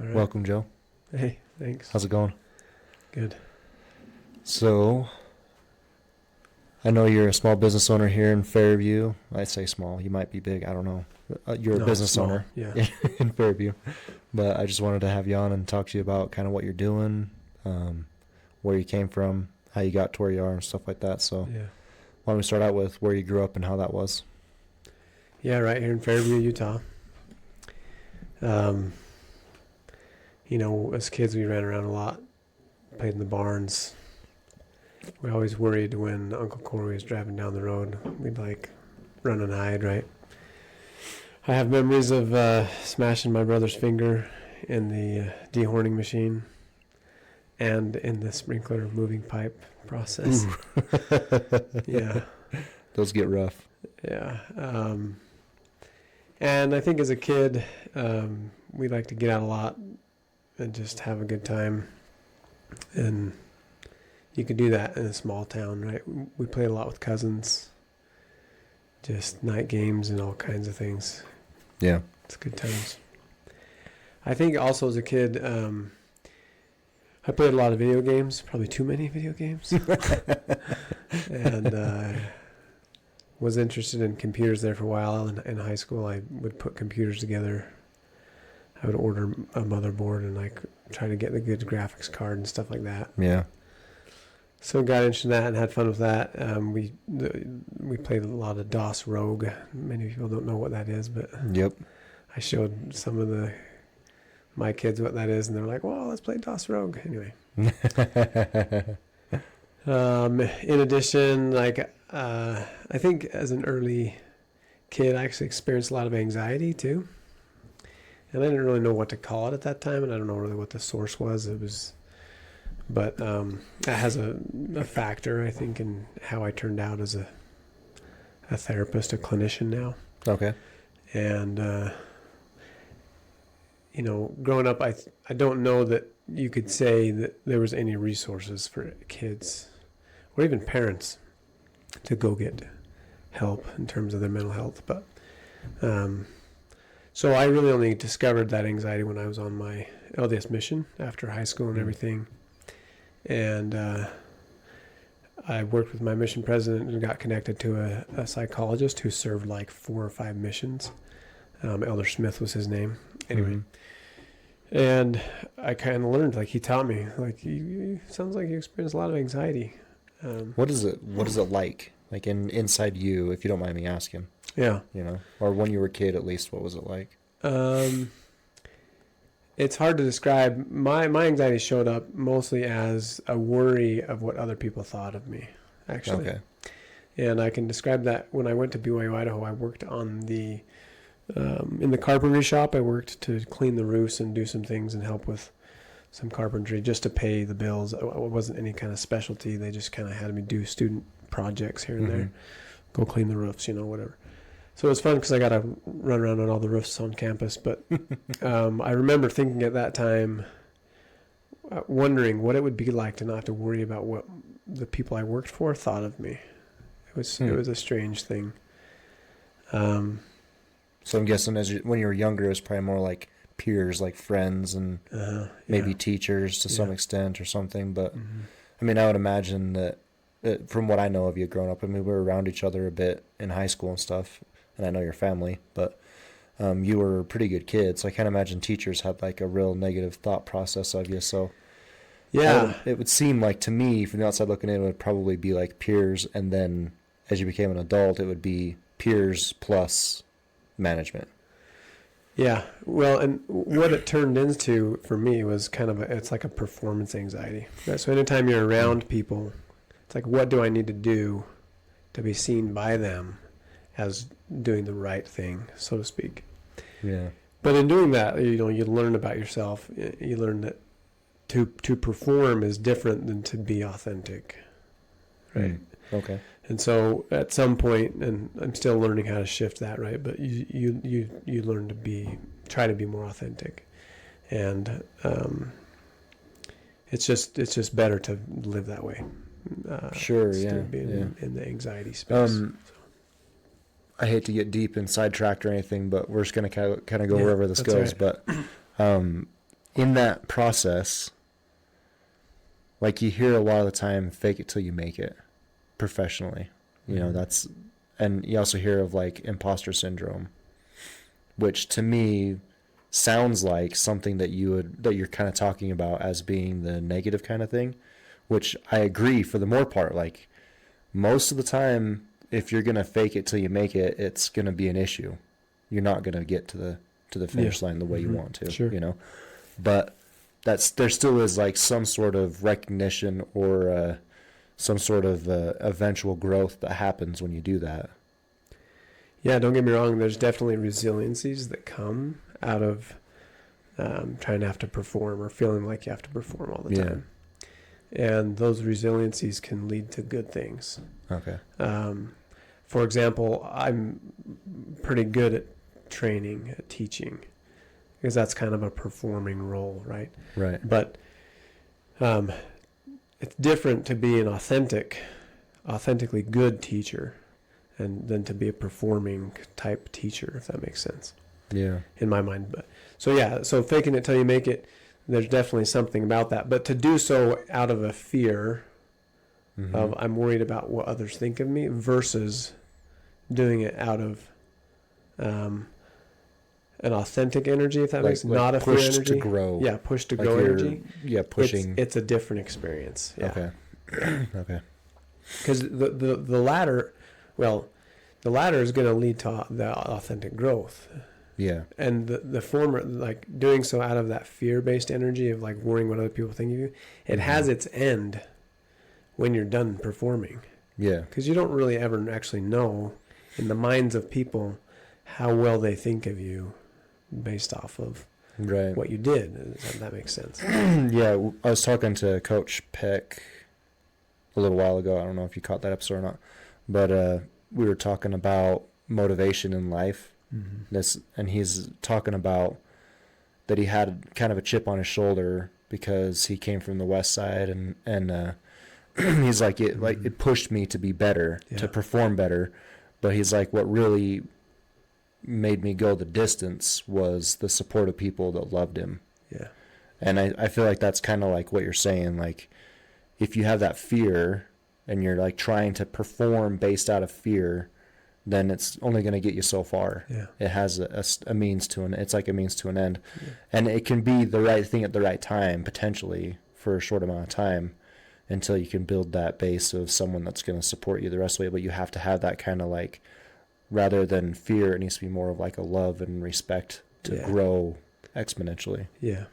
All right. Welcome, Joe. Hey, thanks. How's it going? Good. So, I know you're a small business owner here in Fairview. I say small. You might be big. I don't know. You're a No, business small. owner Yeah. in Fairview. But I just wanted to have you on and talk to you about kind of what you're doing, where you came from, how you got to where you are, and stuff like that. So, Yeah. why don't we start out with where you grew up and how that was? Yeah, right here in Fairview, Utah. As kids, we ran around a lot, played in the barns. We always worried when Uncle Corey was driving down the road. We'd run and hide, right? I have memories of smashing my brother's finger in the dehorning machine and in the sprinkler moving pipe process. Yeah. Those get rough. Yeah. And I think as a kid, we like to get out a lot and just have a good time. And you could do that in a small town, right? We played a lot with cousins, just night games and all kinds of things. Yeah. It's good times. I think also as a kid, I played a lot of video games, probably too many video games. And was interested in computers there for a while. In high school, I would put computers together. I would order a motherboard and try to get the good graphics card and stuff like that. Yeah. So got interested in that and had fun with that. We played a lot of DOS Rogue. Many people don't know what that is, but Yep. I showed some of my kids what that is, and they're like, "Well, let's play DOS Rogue." Anyway. In addition, I think as an early kid, I actually experienced a lot of anxiety too. And I didn't really know what to call it at that time, and I don't know really what the source was. But that has a factor, I think, in how I turned out as a therapist, a clinician now. Okay. And, growing up, I don't know that you could say that there was any resources for kids or even parents to go get help in terms of their mental health. But so I really only discovered that anxiety when I was on my LDS mission after high school and everything. And I worked with my mission president and got connected to a psychologist who served 4 or 5 missions. Elder Smith was his name. Anyway. And I kind of learned, he taught me, you sounds like you experience a lot of anxiety. What is it like inside you, if you don't mind me asking? Yeah. Or when you were a kid, at least, what was it like? It's hard to describe. My anxiety showed up mostly as a worry of what other people thought of me, actually. Okay. And I can describe that when I went to BYU, Idaho. I worked on in the carpentry shop. I worked to clean the roofs and do some things and help with some carpentry just to pay the bills. It wasn't any kind of specialty. They just kind of had me do student projects here and there. Go clean the roofs, whatever. So it was fun because I got to run around on all the roofs on campus. But I remember thinking at that time, wondering what it would be like to not have to worry about what the people I worked for thought of me. It was a strange thing. So I'm guessing when you were younger, it was probably more like peers, like friends and maybe teachers to some extent or something. But I mean, I would imagine that from what I know of you growing up, I mean, we were around each other a bit in high school and stuff. And I know your family, but you were a pretty good kid. So I can't imagine teachers had a real negative thought process of you. So yeah, it would seem like to me from the outside looking in, it would probably be like peers. And then as you became an adult, it would be peers plus management. Yeah. Well, and what it turned into for me was it's like a performance anxiety. So anytime you're around people, it's like, what do I need to do to be seen by them as doing the right thing, so to speak. Yeah. But in doing that, you learn about yourself. You learn that to perform is different than to be authentic. Right. Okay. And so at some point, and I'm still learning how to shift that, right? But you learn to try to be more authentic. And it's just better to live that way. Sure, instead yeah. of being in the anxiety space. I hate to get deep and sidetracked or anything, but we're just going to kind of go wherever this goes. Right. But in that process, like you hear a lot of the time, fake it till you make it professionally. You know, that's, and you also hear of like imposter syndrome, which to me sounds like something that you're kind of talking about as being the negative kind of thing, which I agree for the more part. Like most of the time, if you're going to fake it till you make it, it's going to be an issue. You're not going to get to the finish line the way you want to, Sure. you know, but there still is like some sort of recognition or some sort of eventual growth that happens when you do that. Yeah, don't get me wrong. There's definitely resiliencies that come out of trying to have to perform or feeling like you have to perform all the time. And those resiliencies can lead to good things. Okay. For example, I'm pretty good at training, at teaching, because that's kind of a performing role, right? Right. But it's different to be an authentically good teacher and than to be a performing type teacher, if that makes sense. Yeah. In my mind. But so faking it till you make it, there's definitely something about that. But to do so out of a fear of I'm worried about what others think of me versus doing it out of an authentic energy, if that makes sense. Not a fear energy. Push to grow. Yeah, push to grow energy. Yeah, pushing. It's a different experience. Yeah. Okay. Okay. Because the latter, the latter is going to lead to the authentic growth. Yeah. And the former, like doing so out of that fear-based energy of like worrying what other people think of you, it has its end when you're done performing. Yeah. Because you don't really ever actually know in the minds of people how well they think of you based off of what you did. If that makes sense. Yeah. I was talking to Coach Peck a little while ago. I don't know if you caught that episode or not, but we were talking about motivation in life. And he's talking about that he had kind of a chip on his shoulder because he came from the West Side, and he's like it pushed me to be better, to perform better, but he's like what really made me go the distance was the support of people that loved him. Yeah. And I feel like that's kind of like what you're saying, like if you have that fear and you're like trying to perform based out of fear, then it's only going to get you so far. Yeah. It has a means to it's like a means to an end. Yeah. And it can be the right thing at the right time, potentially, for a short amount of time until you can build that base of someone that's going to support you the rest of the way. But you have to have that kind of like, rather than fear, it needs to be more of like a love and respect to grow exponentially. Yeah.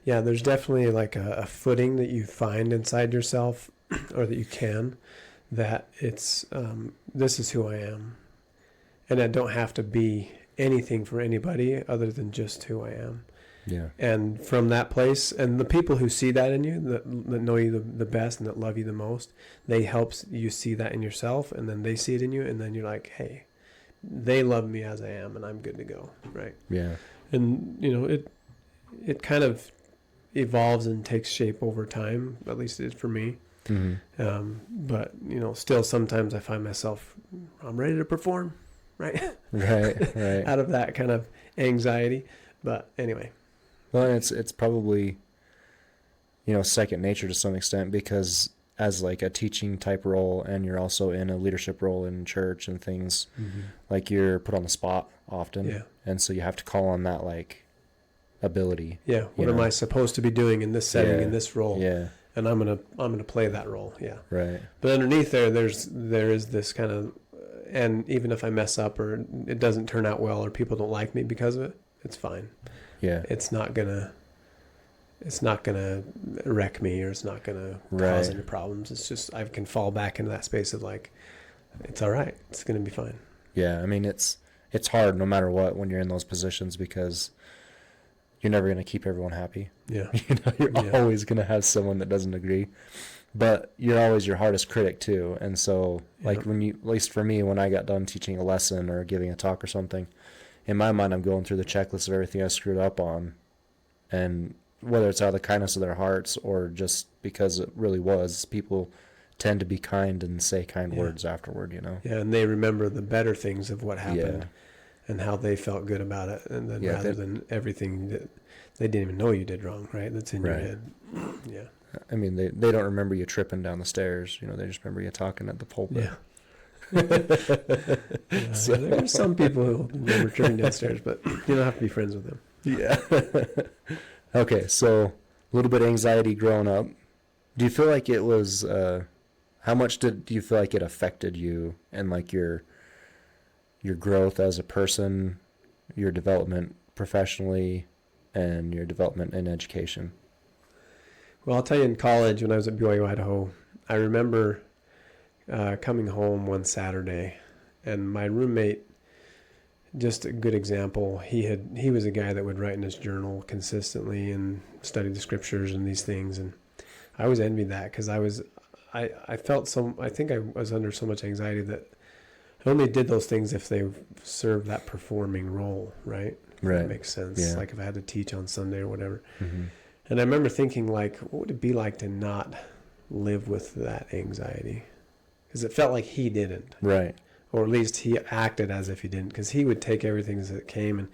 Yeah, there's definitely like a footing that you find inside yourself or that you can, that it's this is who I am, and I don't have to be anything for anybody other than just who I am. Yeah. And from that place, and the people who see that in you, that know you the best and that love you the most, they help you see that in yourself, and then they see it in you, and then you're like, hey, they love me as I am, and I'm good to go, right? Yeah. And it kind of evolves and takes shape over time. At least it is for me. But still sometimes I find myself, I'm ready to perform, right? Right. Out of that kind of anxiety. But anyway. Well, it's probably, second nature to some extent, because as like a teaching type role, and you're also in a leadership role in church and things, like you're put on the spot often. Yeah. And so you have to call on that like ability. Yeah. What am I supposed to be doing in this setting, in this role? Yeah. And I'm gonna play that role, yeah. Right. But underneath there is this kind of, and even if I mess up or it doesn't turn out well or people don't like me because of it, it's fine. Yeah. It's not gonna wreck me, or it's not gonna cause any problems. It's just I can fall back into that space of like, it's all right. It's gonna be fine. Yeah, I mean it's hard no matter what when you're in those positions, because you're never going to keep everyone happy. Yeah. You're always going to have someone that doesn't agree. But you're always your hardest critic too. And so like when you, at least for me, when I got done teaching a lesson or giving a talk or something, in my mind I'm going through the checklist of everything I screwed up on. And whether it's out of the kindness of their hearts or just because it really was, people tend to be kind and say kind words afterward, Yeah, and they remember the better things of what happened. and how they felt good about it, and then rather than everything that they didn't even know you did wrong, right? That's in your head. Yeah. I mean, they don't remember you tripping down the stairs. You know, they just remember you talking at the pulpit. Yeah. So there are some people who remember tripping downstairs, but you don't have to be friends with them. Yeah. Okay, so a little bit of anxiety growing up. Do you feel like it was, how much do you feel like it affected you and like your growth as a person, your development professionally, and your development in education? Well, I'll tell you, in college, when I was at BYU, Idaho, I remember coming home one Saturday, and my roommate, just a good example, he was a guy that would write in his journal consistently and study the scriptures and these things, and I always envied that because I felt I think I was under so much anxiety that I only did those things if they served that performing role, right? Right. That makes sense. Yeah. Like if I had to teach on Sunday or whatever. Mm-hmm. And I remember thinking, like, what would it be like to not live with that anxiety? Because it felt like he didn't. Right. Or at least he acted as if he didn't, because he would take everything as it came. And,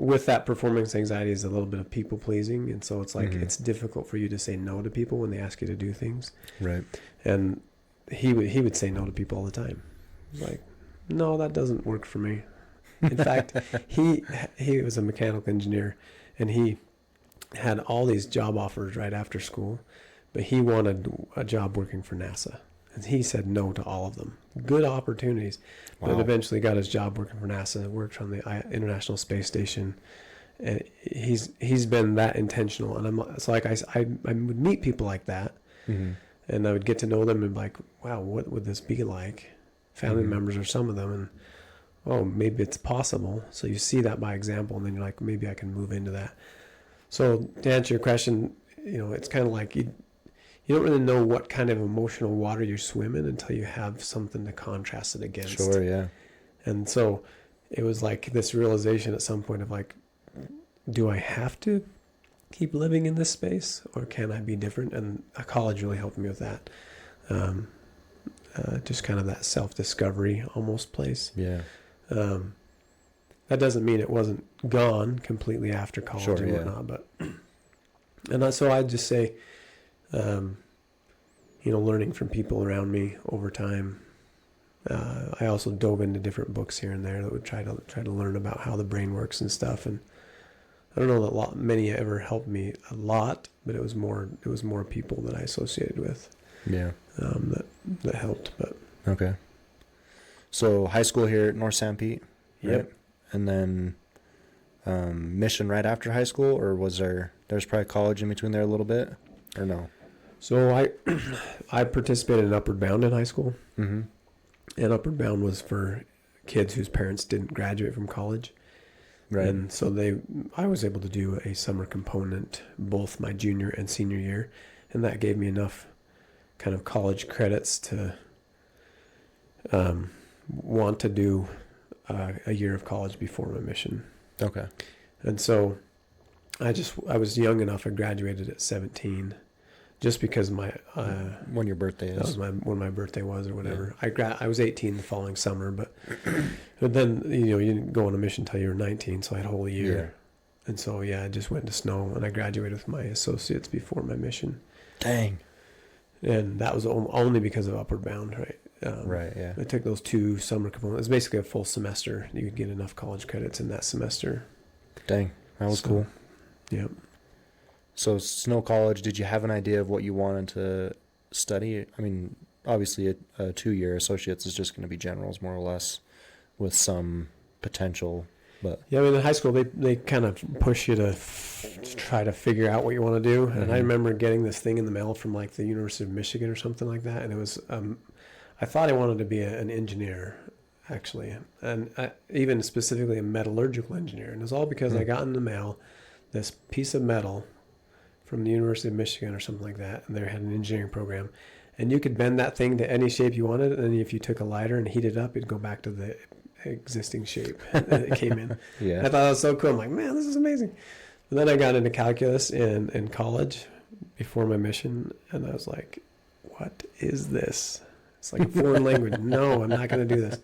with that performance anxiety is a little bit of people pleasing. And so it's like, it's difficult for you to say no to people when they ask you to do things. Right. And he would say no to people all the time. Like, no, that doesn't work for me. In fact, he was a mechanical engineer, and he had all these job offers right after school, but he wanted a job working for NASA. And he said no to all of them. Good opportunities. Wow. But eventually got his job working for NASA, worked on the International Space Station. And he's been that intentional. And I would meet people like that, and I would get to know them and be like, wow, what would this be like? Family members are some of them, and oh, maybe it's possible. So you see that by example, and then you're like, maybe I can move into that. So to answer your question, it's kind of like you don't really know what kind of emotional water you swim in until you have something to contrast it against. Sure, yeah. And so it was like this realization at some point of like, do I have to keep living in this space, or can I be different? And college really helped me with that. Just kind of that self-discovery almost place. Yeah. That doesn't mean it wasn't gone completely after college and whatnot, but so I'd just say, learning from people around me over time. I also dove into different books here and there that would try to learn about how the brain works and stuff. And I don't know that many ever helped me a lot, but it was more people that I associated with. Yeah. That helped. But okay. So high school here at North St. Pete. Right? Yep. And then mission right after high school, or was there's probably college in between there a little bit, or no? So I participated in Upward Bound in high school. Mm-hmm. And Upward Bound was for kids whose parents didn't graduate from college. Right. And so I was able to do a summer component both my junior and senior year, and that gave me enough kind of college credits to want to do a year of college before my mission. Okay. And so I was young enough. I graduated at 17, just because when your birthday is. That was when my birthday was or whatever. Yeah. I was 18 the following summer, but then you didn't go on a mission until you were 19, so I had a whole year. Yeah. And so I just went to snow, and I graduated with my associates before my mission. Dang. And that was only because of Upward Bound, right? Right, yeah. I took those 2 summer components. It's basically a full semester. You could get enough college credits in that semester. Dang, that was cool. Yep. So Snow College, did you have an idea of what you wanted to study? I mean, obviously a 2-year associates is just going to be generals, more or less, with some potential. But yeah, I mean, in high school, they kind of push you to try to figure out what you want to do. Mm-hmm. And I remember getting this thing in the mail from like the University of Michigan or something like that. And it was, I thought I wanted to be an engineer, actually. And even specifically a metallurgical engineer. And it was all because I got in the mail this piece of metal from the University of Michigan or something like that. And they had an engineering program. And you could bend that thing to any shape you wanted. And if you took a lighter and heat it up, it'd go back to the existing shape that it came in. Yeah. I thought that was so cool. I'm like, man, this is amazing. And then I got into calculus in college before my mission, and I was like, what is this? It's like a foreign language. No, I'm not going to do this.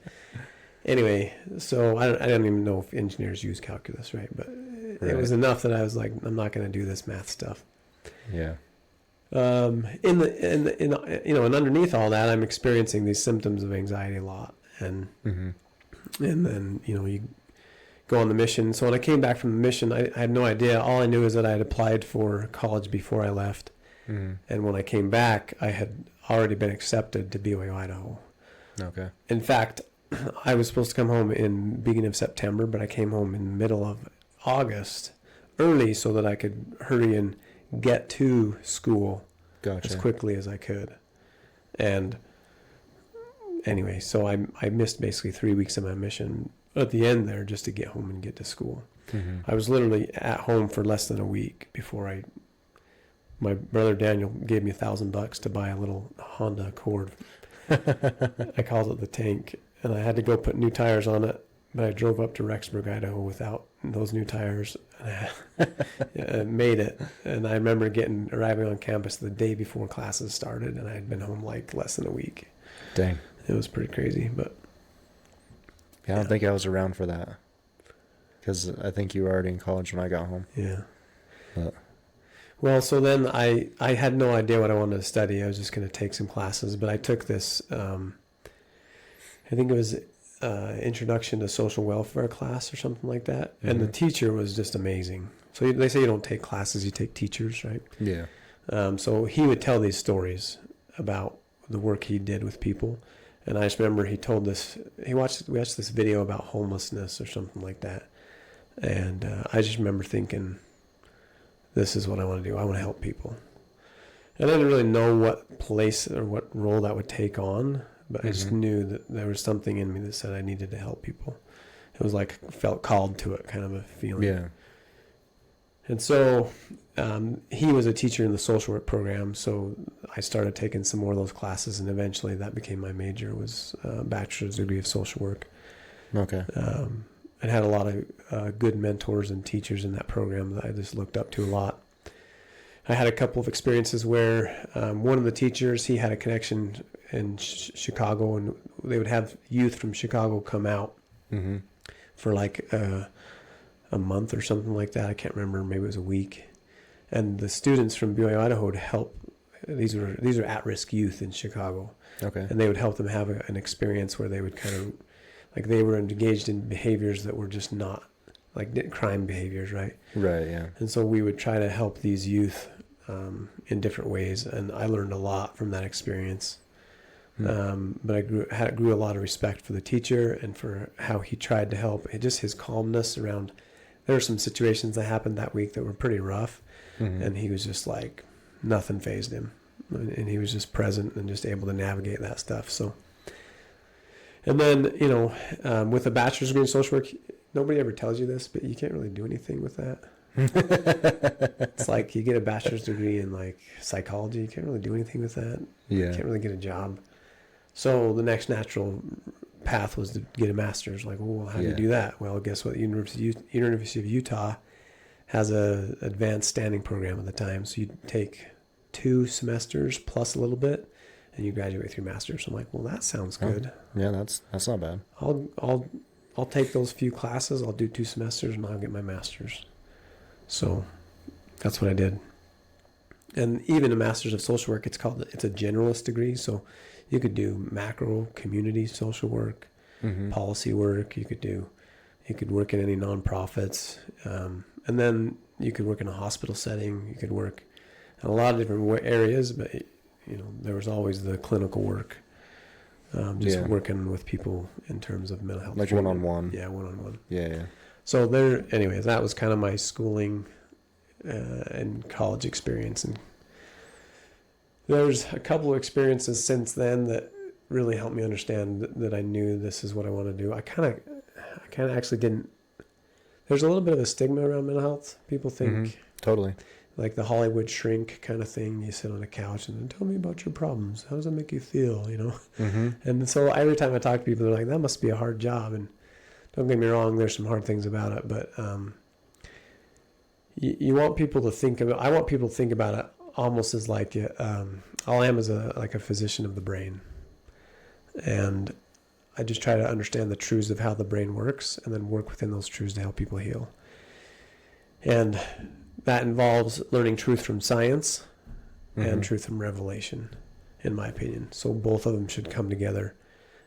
Anyway, so I don't even know if engineers use calculus, right? But it was enough that I was like, I'm not going to do this math stuff. Yeah. And underneath all that, I'm experiencing these symptoms of anxiety a lot, and then you go on the mission. So when I came back from the mission, I had no idea. All I knew is that I had applied for college before I left, and when I came back, I had already been accepted to BYU Idaho. Okay. In fact, I was supposed to come home in beginning of September, but I came home in the middle of August, early, so that I could hurry and get to school as quickly as I could. And anyway, so I missed basically 3 weeks of my mission at the end there just to get home and get to school. I was literally at home for less than a week before my brother Daniel gave me $1,000 to buy a little Honda Accord. I called it the Tank, and I had to go put new tires on it, but I drove up to Rexburg, Idaho without those new tires. I made it, and I remember arriving on campus the day before classes started, and I had been home like less than a week. Dang. It was pretty crazy, but... Yeah, I don't think I was around for that, because I think you were already in college when I got home. Yeah. But. Well, so then I had no idea what I wanted to study. I was just going to take some classes, but I took this, I think it was Introduction to Social Welfare class or something like that. And the teacher was just amazing. So they say you don't take classes, you take teachers, right? Yeah. So he would tell these stories about the work he did with people. And I just remember we watched this video about homelessness or something like that. And I just remember thinking, this is what I want to do. I want to help people. And I didn't really know what place or what role that would take on, but I just knew that there was something in me that said I needed to help people. It was like felt called to it, kind of a feeling. Yeah. And so he was a teacher in the social work program, so I started taking some more of those classes, and eventually that became my major, was a bachelor's degree of social work. Okay. I had a lot of good mentors and teachers in that program that I just looked up to a lot. I had a couple of experiences where one of the teachers, he had a connection in Chicago, and they would have youth from Chicago come out for like a month or something like that. I can't remember. Maybe it was a week. And the students from BYU Idaho would help. These are at-risk youth in Chicago. Okay. And they would help them have an experience where they would kind of, like, they were engaged in behaviors that were just not like crime behaviors, right? Right, yeah. And so we would try to help these youth in different ways, and I learned a lot from that experience. But I grew a lot of respect for the teacher and for how he tried to help. Just his calmness around. There were some situations that happened that week that were pretty rough, and he was just like, nothing fazed him, and he was just present and just able to navigate that stuff. So, and then with a bachelor's degree in social work, nobody ever tells you this, but you can't really do anything with that. It's like you get a bachelor's degree in like psychology, you can't really do anything with that. Yeah. You can't really get a job. So the next natural path was to get a master's. Like, well, how do you do that? Well, guess what? University of Utah has a advanced standing program at the time. So you take 2 semesters plus a little bit, and you graduate with your master's. So I'm like, well, that sounds good. Yeah, that's not bad. I'll take those few classes. I'll do 2 semesters, and I'll get my master's. So that's what I did. And even a master's of social work, it's a generalist degree. So you could do macro community social work, policy work. You could work in any nonprofits. And then you could work in a hospital setting. You could work in a lot of different areas, but there was always the clinical work. Working with people in terms of mental health. Like treatment. One-on-one. Yeah, one-on-one. Yeah. So anyways, that was kind of my schooling and college experience. And there's a couple of experiences since then that really helped me understand that I knew this is what I want to do. I kind of actually didn't. There's a little bit of a stigma around mental health. People think totally like the Hollywood shrink kind of thing. You sit on a couch and then tell me about your problems. How does that make you feel? And so every time I talk to people, they're like, that must be a hard job. And don't get me wrong, there's some hard things about it, but you want people to think about. I want people to think about it almost as like all I am is like a physician of the brain, and I just try to understand the truths of how the brain works and then work within those truths to help people heal. And that involves learning truth from science and truth from revelation, in my opinion. So both of them should come together.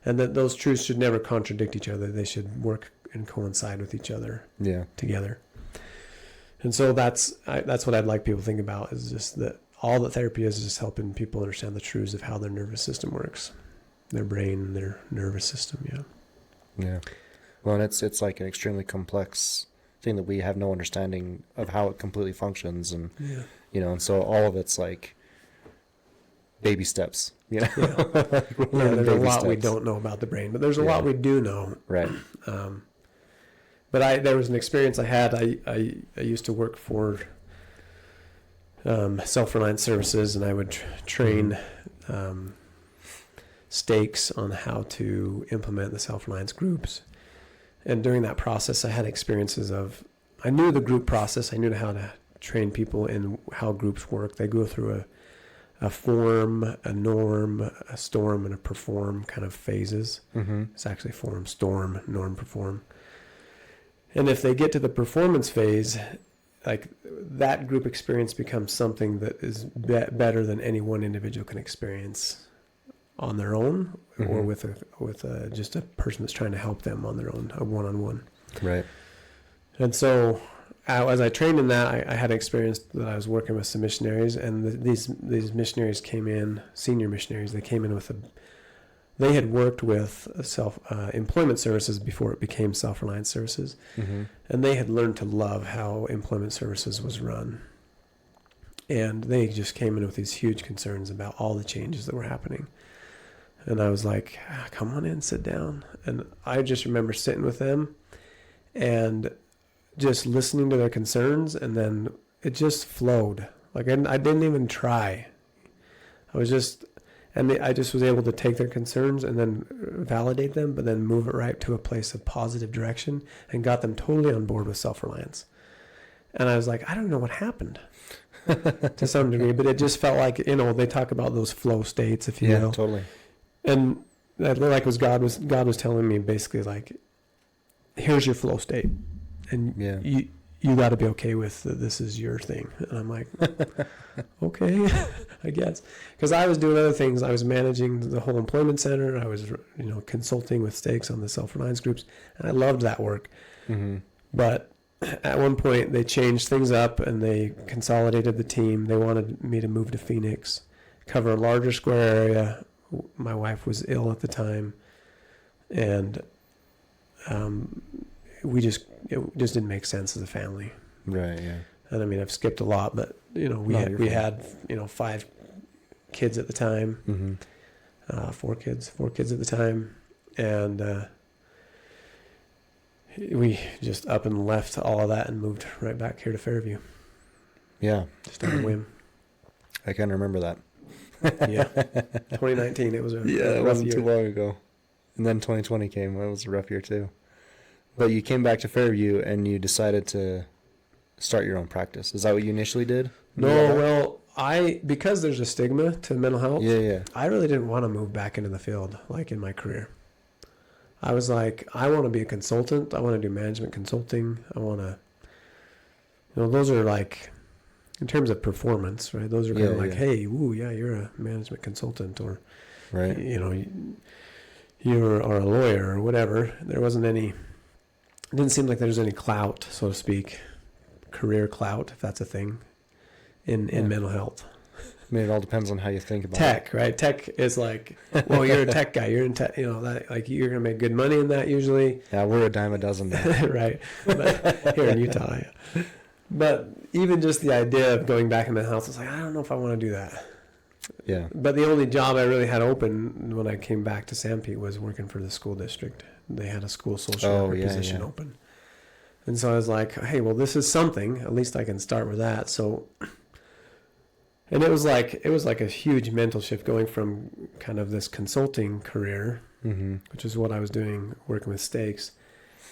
And that those truths should never contradict each other. They should work and coincide with each other together. And so that's what I'd like people to think about, is just that all that therapy is just helping people understand the truths of how their nervous system works, their brain, their nervous system. Yeah. Well, and it's like an extremely complex thing that we have no understanding of how it completely functions, and and so all of it's like baby steps. There's a lot we don't know about the brain, but there's a lot we do know. Right. But there was an experience I had. I used to work for Self-Reliance Services, and I would train stakes on how to implement the self-reliance groups. And during that process, I had experiences of, I knew the group process. I knew how to train people in how groups work. They go through a form, a norm, a storm, and a perform kind of phases. It's actually form, storm, norm, perform. And if they get to the performance phase, like that group experience becomes something that is better than any one individual can experience on their own, or with just a person that's trying to help them on their own, a one-on-one. Right. And so as I trained in that, I had experience that I was working with some missionaries, and these missionaries came in, senior missionaries. They came in they had worked with employment services before it became Self-Reliance Services, and they had learned to love how employment services was run. And they just came in with these huge concerns about all the changes that were happening. And I was like, come on in, sit down. And I just remember sitting with them and just listening to their concerns, and then it just flowed. Like I didn't even try. I just was able to take their concerns and then validate them, but then move it right to a place of positive direction, and got them totally on board with self-reliance. And I was like, I don't know what happened to some degree, but it just felt like, they talk about those flow states, if you will. Yeah, totally. And that, like, God was telling me basically, like, here's your flow state, and you got to be okay with this is your thing. And I'm like, okay, I guess, because I was doing other things. I was managing the whole employment center. I was consulting with stakes on the self-reliance groups, and I loved that work. But at one point they changed things up and they consolidated the team. They wanted me to move to Phoenix, cover a larger square area. My wife was ill at the time, and it just didn't make sense as a family. Right. Yeah. And I mean, I've skipped a lot, but we had 5 kids at the time, 4 kids at the time, and we just up and left all of that and moved right back here to Fairview. Yeah. Just on a whim. I can remember that. Yeah. 2019. It was a rough it wasn't year. too long ago. And then 2020 came. It was a rough year too. But you came back to Fairview and you decided to start your own practice. Is that what you initially did? No, well, because there's a stigma to mental health. Yeah. I really didn't want to move back into the field, like in my career. I was like, I want to be a consultant. I want to do management consulting. I want to, those are like, in terms of performance, right? Those are kind of like, hey, you're a management consultant, or, right. You are a lawyer or whatever. There wasn't any, it didn't seem like there was any clout, so to speak, career clout, if that's a thing, in mental health. I mean, it all depends on how you think about tech, right? Tech is like, well, you're a tech guy. You're in tech, that, like, you're going to make good money in that usually. Yeah, we're a dime a dozen now. Right. But here in Utah, yeah. But even just the idea of going back into the house, it's like, I don't know if I want to do that. Yeah. But the only job I really had open when I came back to Sanpete was working for the school district. They had a school social worker position open. And so I was like, hey, well, this is something. At least I can start with that. So, and it was like a huge mental shift going from kind of this consulting career, which is what I was doing, working with stakes,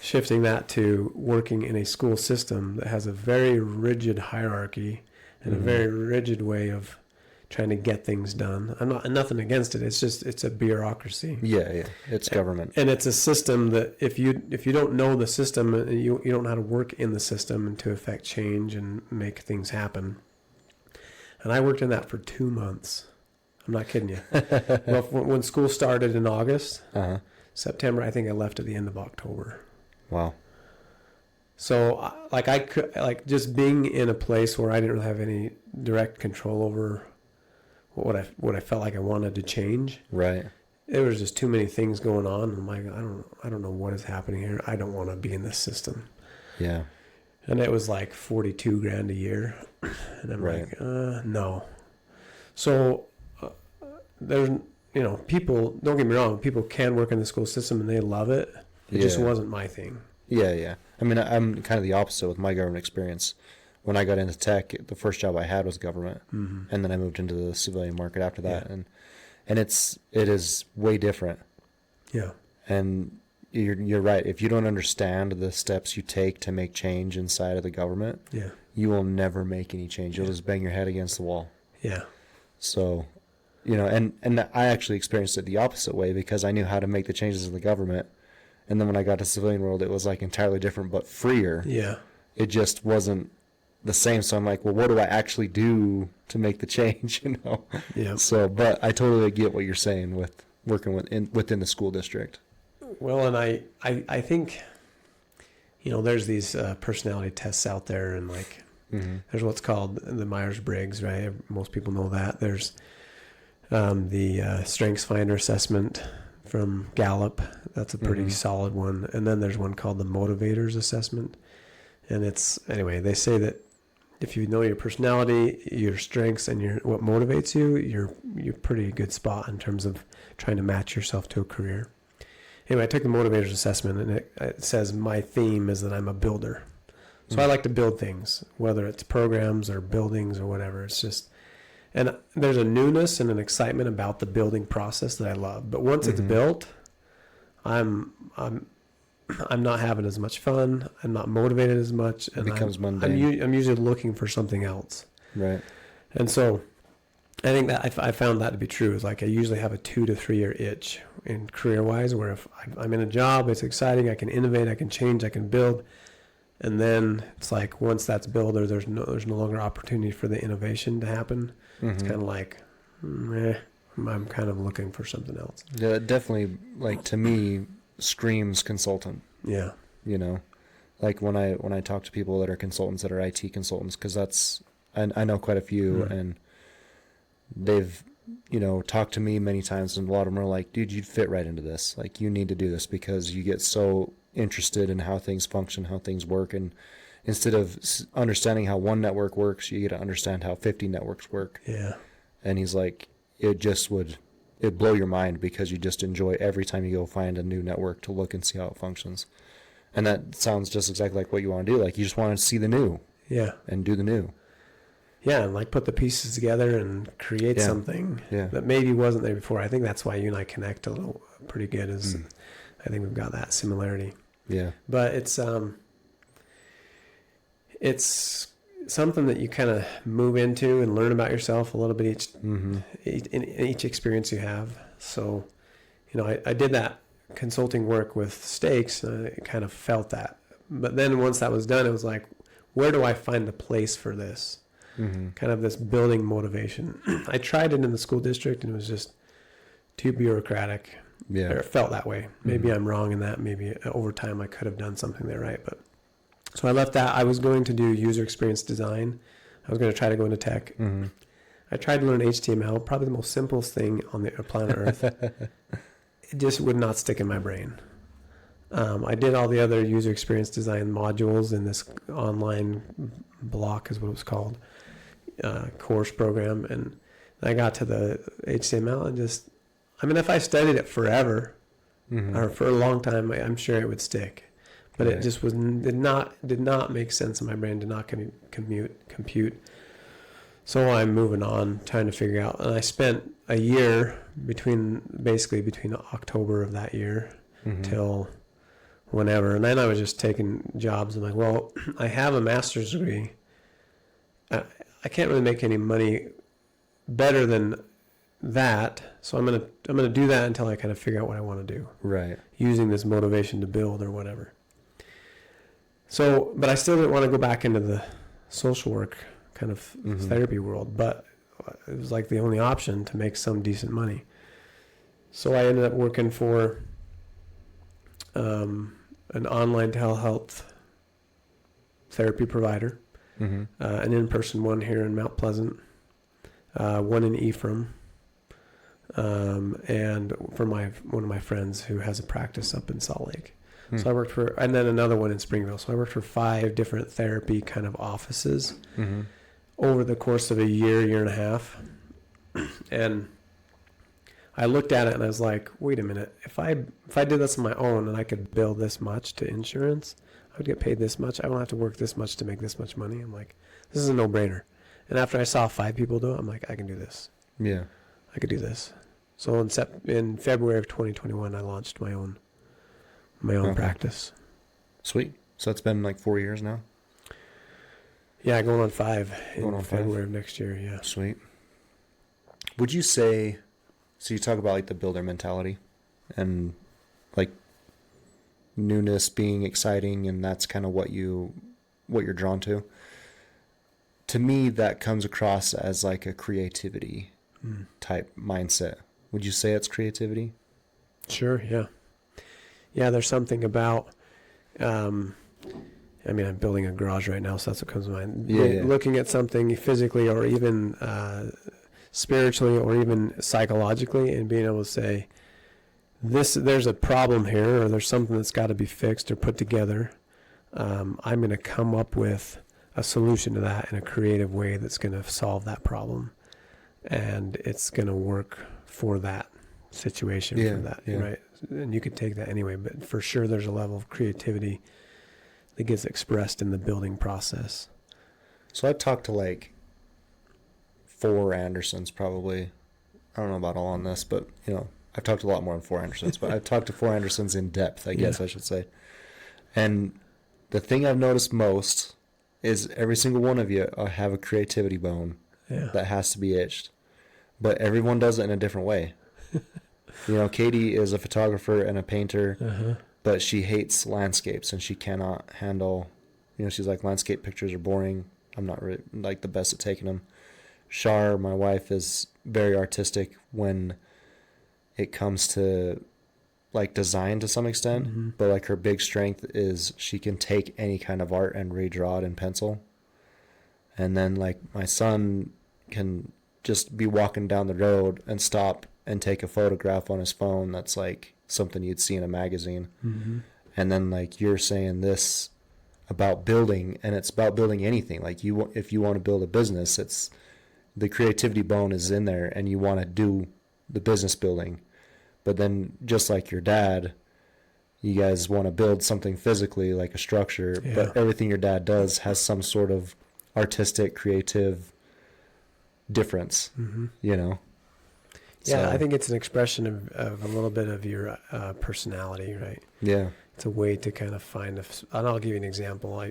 shifting that to working in a school system that has a very rigid hierarchy and a very rigid way of trying to get things done. I'm not nothing against it. It's just it's a bureaucracy. Yeah. It's government. And it's a system that if you don't know the system, you don't know how to work in the system and to affect change and make things happen. And I worked in that for 2 months. I'm not kidding you. Well, when school started in August, September, I think I left at the end of October. Wow. So like I could, like just being in a place where I didn't really have any direct control over what I felt like I wanted to change. Right. There was just too many things going on. I'm like, I don't know what is happening here. I don't want to be in this system. Yeah. And it was like $42,000 a year. And I'm like, no. So there's, people, don't get me wrong, people can work in the school system and they love it. It just wasn't my thing. Yeah. I mean, I'm kind of the opposite with my government experience. When I got into tech, the first job I had was government, and then I moved into the civilian market after that, and it is way different. Yeah. And you're right. If you don't understand the steps you take to make change inside of the government, you will never make any change. You'll just bang your head against the wall. Yeah. So, and I actually experienced it the opposite way because I knew how to make the changes in the government. And then when I got to civilian world, it was like entirely different, but freer. Yeah. It just wasn't the same. So I'm like, well, what do I actually do to make the change? Yeah. So, but I totally get what you're saying with working within the school district. Well, and I think, there's these personality tests out there, and like, there's what's called the Myers-Briggs, right? Most people know that. There's the Strengths Finder assessment from Gallup. That's a pretty solid one. And then there's one called the Motivators assessment. And anyway, they say that if you know your personality, your strengths, and what motivates you, you're pretty good spot in terms of trying to match yourself to a career. Anyway, I took the Motivators assessment, and it says my theme is that I'm a builder. So I like to build things, whether it's programs or buildings or whatever. It's just, and there's a newness and an excitement about the building process that I love. But once it's built, I'm not having as much fun. I'm not motivated as much. And it becomes mundane. I'm usually looking for something else. Right. And so I think that I found that to be true. It's like I usually have a 2 to 3 year itch in career-wise, where if I'm in a job, it's exciting, I can innovate, I can change, I can build. And then it's like once that's built, there's no longer opportunity for the innovation to happen. It's kind of like, I'm kind of looking for something else. Yeah, it definitely, like, to me, screams consultant. Yeah. Like when I talk to people that are consultants, that are IT consultants, because I know quite a few, and they've, talked to me many times, and a lot of them are like, dude, you'd fit right into this. Like, you need to do this because you get so interested in how things function, how things work, and instead of understanding how one network works, you get to understand how 50 networks work. Yeah. And he's like, it'd blow your mind because you just enjoy every time you go find a new network to look and see how it functions. And that sounds just exactly like what you want to do. Like, you just want to see the new. Yeah. And do the new. Yeah, and like put the pieces together and create something that maybe wasn't there before. I think that's why you and I connect a little pretty good. I think we've got that similarity. Yeah. But it's something that you kind of move into and learn about yourself a little bit in each experience you have. So, I did that consulting work with Stakes, and I kind of felt that. But then once that was done, it was like, where do I find the place for this? Kind of this building motivation. I tried it in the school district, and it was just too bureaucratic. Yeah. Or it felt that way. Maybe I'm wrong in that. Maybe over time I could have done something there, right? But so I left that. I was going to do user experience design. I was going to try to go into tech. I tried to learn HTML, probably the most simplest thing on the planet Earth. It just would not stick in my brain. I did all the other user experience design modules in this online block, is what it was called, course program. And I got to the HTML and if I studied it forever or for a long time, I'm sure it would stick. But it just did not make sense in my brain, did not compute. So I'm moving on, trying to figure out. And I spent a year between October of that year till whenever. And then I was just taking jobs. I'm like, well, I have a master's degree. I can't really make any money better than that. So I'm gonna do that until I kind of figure out what I want to do. Right. Using this motivation to build or whatever. So, but I still didn't want to go back into the social work kind of therapy world, but it was like the only option to make some decent money. So I ended up working for an online telehealth therapy provider, an in-person one here in Mount Pleasant, one in Ephraim, and for one of my friends who has a practice up in Salt Lake. So I worked for, and then another one in Springville. So I worked for 5 different therapy kind of offices over the course of a year and a half. And I looked at it and I was like, wait a minute, if I did this on my own and I could bill this much to insurance, I would get paid this much. I don't have to work this much to make this much money. I'm like, this is a no-brainer. And after I saw 5 people do it, I'm like, I can do this. Yeah. I could do this. So in February of 2021, I launched my own practice. Sweet. So it's been like 4 years now? Yeah, going on 5 in February of next year, yeah. Sweet. Would you say, so you talk about like the builder mentality and like newness being exciting, and that's kind of what you're drawn to. To me, that comes across as like a creativity type mindset. Would you say it's creativity? Sure, yeah. Yeah, there's something about, I'm building a garage right now, so that's what comes to mind. Yeah. Looking at something physically or even spiritually or even psychologically and being able to say, there's a problem here, or there's something that's got to be fixed or put together. I'm going to come up with a solution to that in a creative way that's going to solve that problem. And it's going to work for that situation, right? And you could take that anyway, but for sure there's a level of creativity that gets expressed in the building process. So I've talked to like 4 Andersons probably. I don't know about all on this, but I've talked a lot more than 4 Andersons, but I've talked to 4 Andersons in depth, I guess I should say. And the thing I've noticed most is every single one of you have a creativity bone that has to be itched, but everyone does it in a different way. Katie is a photographer and a painter, but she hates landscapes and she cannot handle, she's like, landscape pictures are boring. I'm not really like the best at taking them. Shar, my wife, is very artistic when it comes to like design to some extent, but like her big strength is she can take any kind of art and redraw it in pencil. And then like my son can just be walking down the road and stop and take a photograph on his phone that's like something you'd see in a magazine. And then like you're saying this about building, and it's about building anything. Like if you want to build a business, it's the creativity bone is in there and you want to do the business building. But then just like your dad, you guys want to build something physically like a structure, but everything your dad does has some sort of artistic, creative difference, Yeah, I think it's an expression of a little bit of your personality, right? Yeah. It's a way to kind of find and I'll give you an example.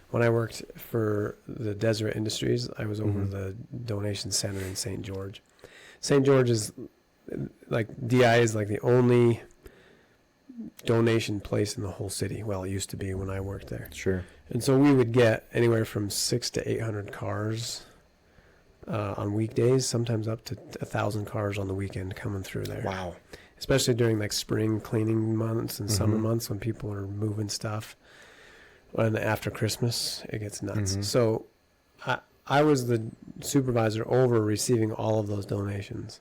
When I worked for the Deseret Industries, I was over the donation center in St. George. St. George is like, DI is like the only donation place in the whole city. Well, it used to be when I worked there. Sure. And so we would get anywhere from 600 to 800 cars on weekdays, sometimes up to 1,000 cars on the weekend coming through there. Wow. Especially during like spring cleaning months and summer months when people are moving stuff. And after Christmas, it gets nuts. So I was the supervisor over receiving all of those donations.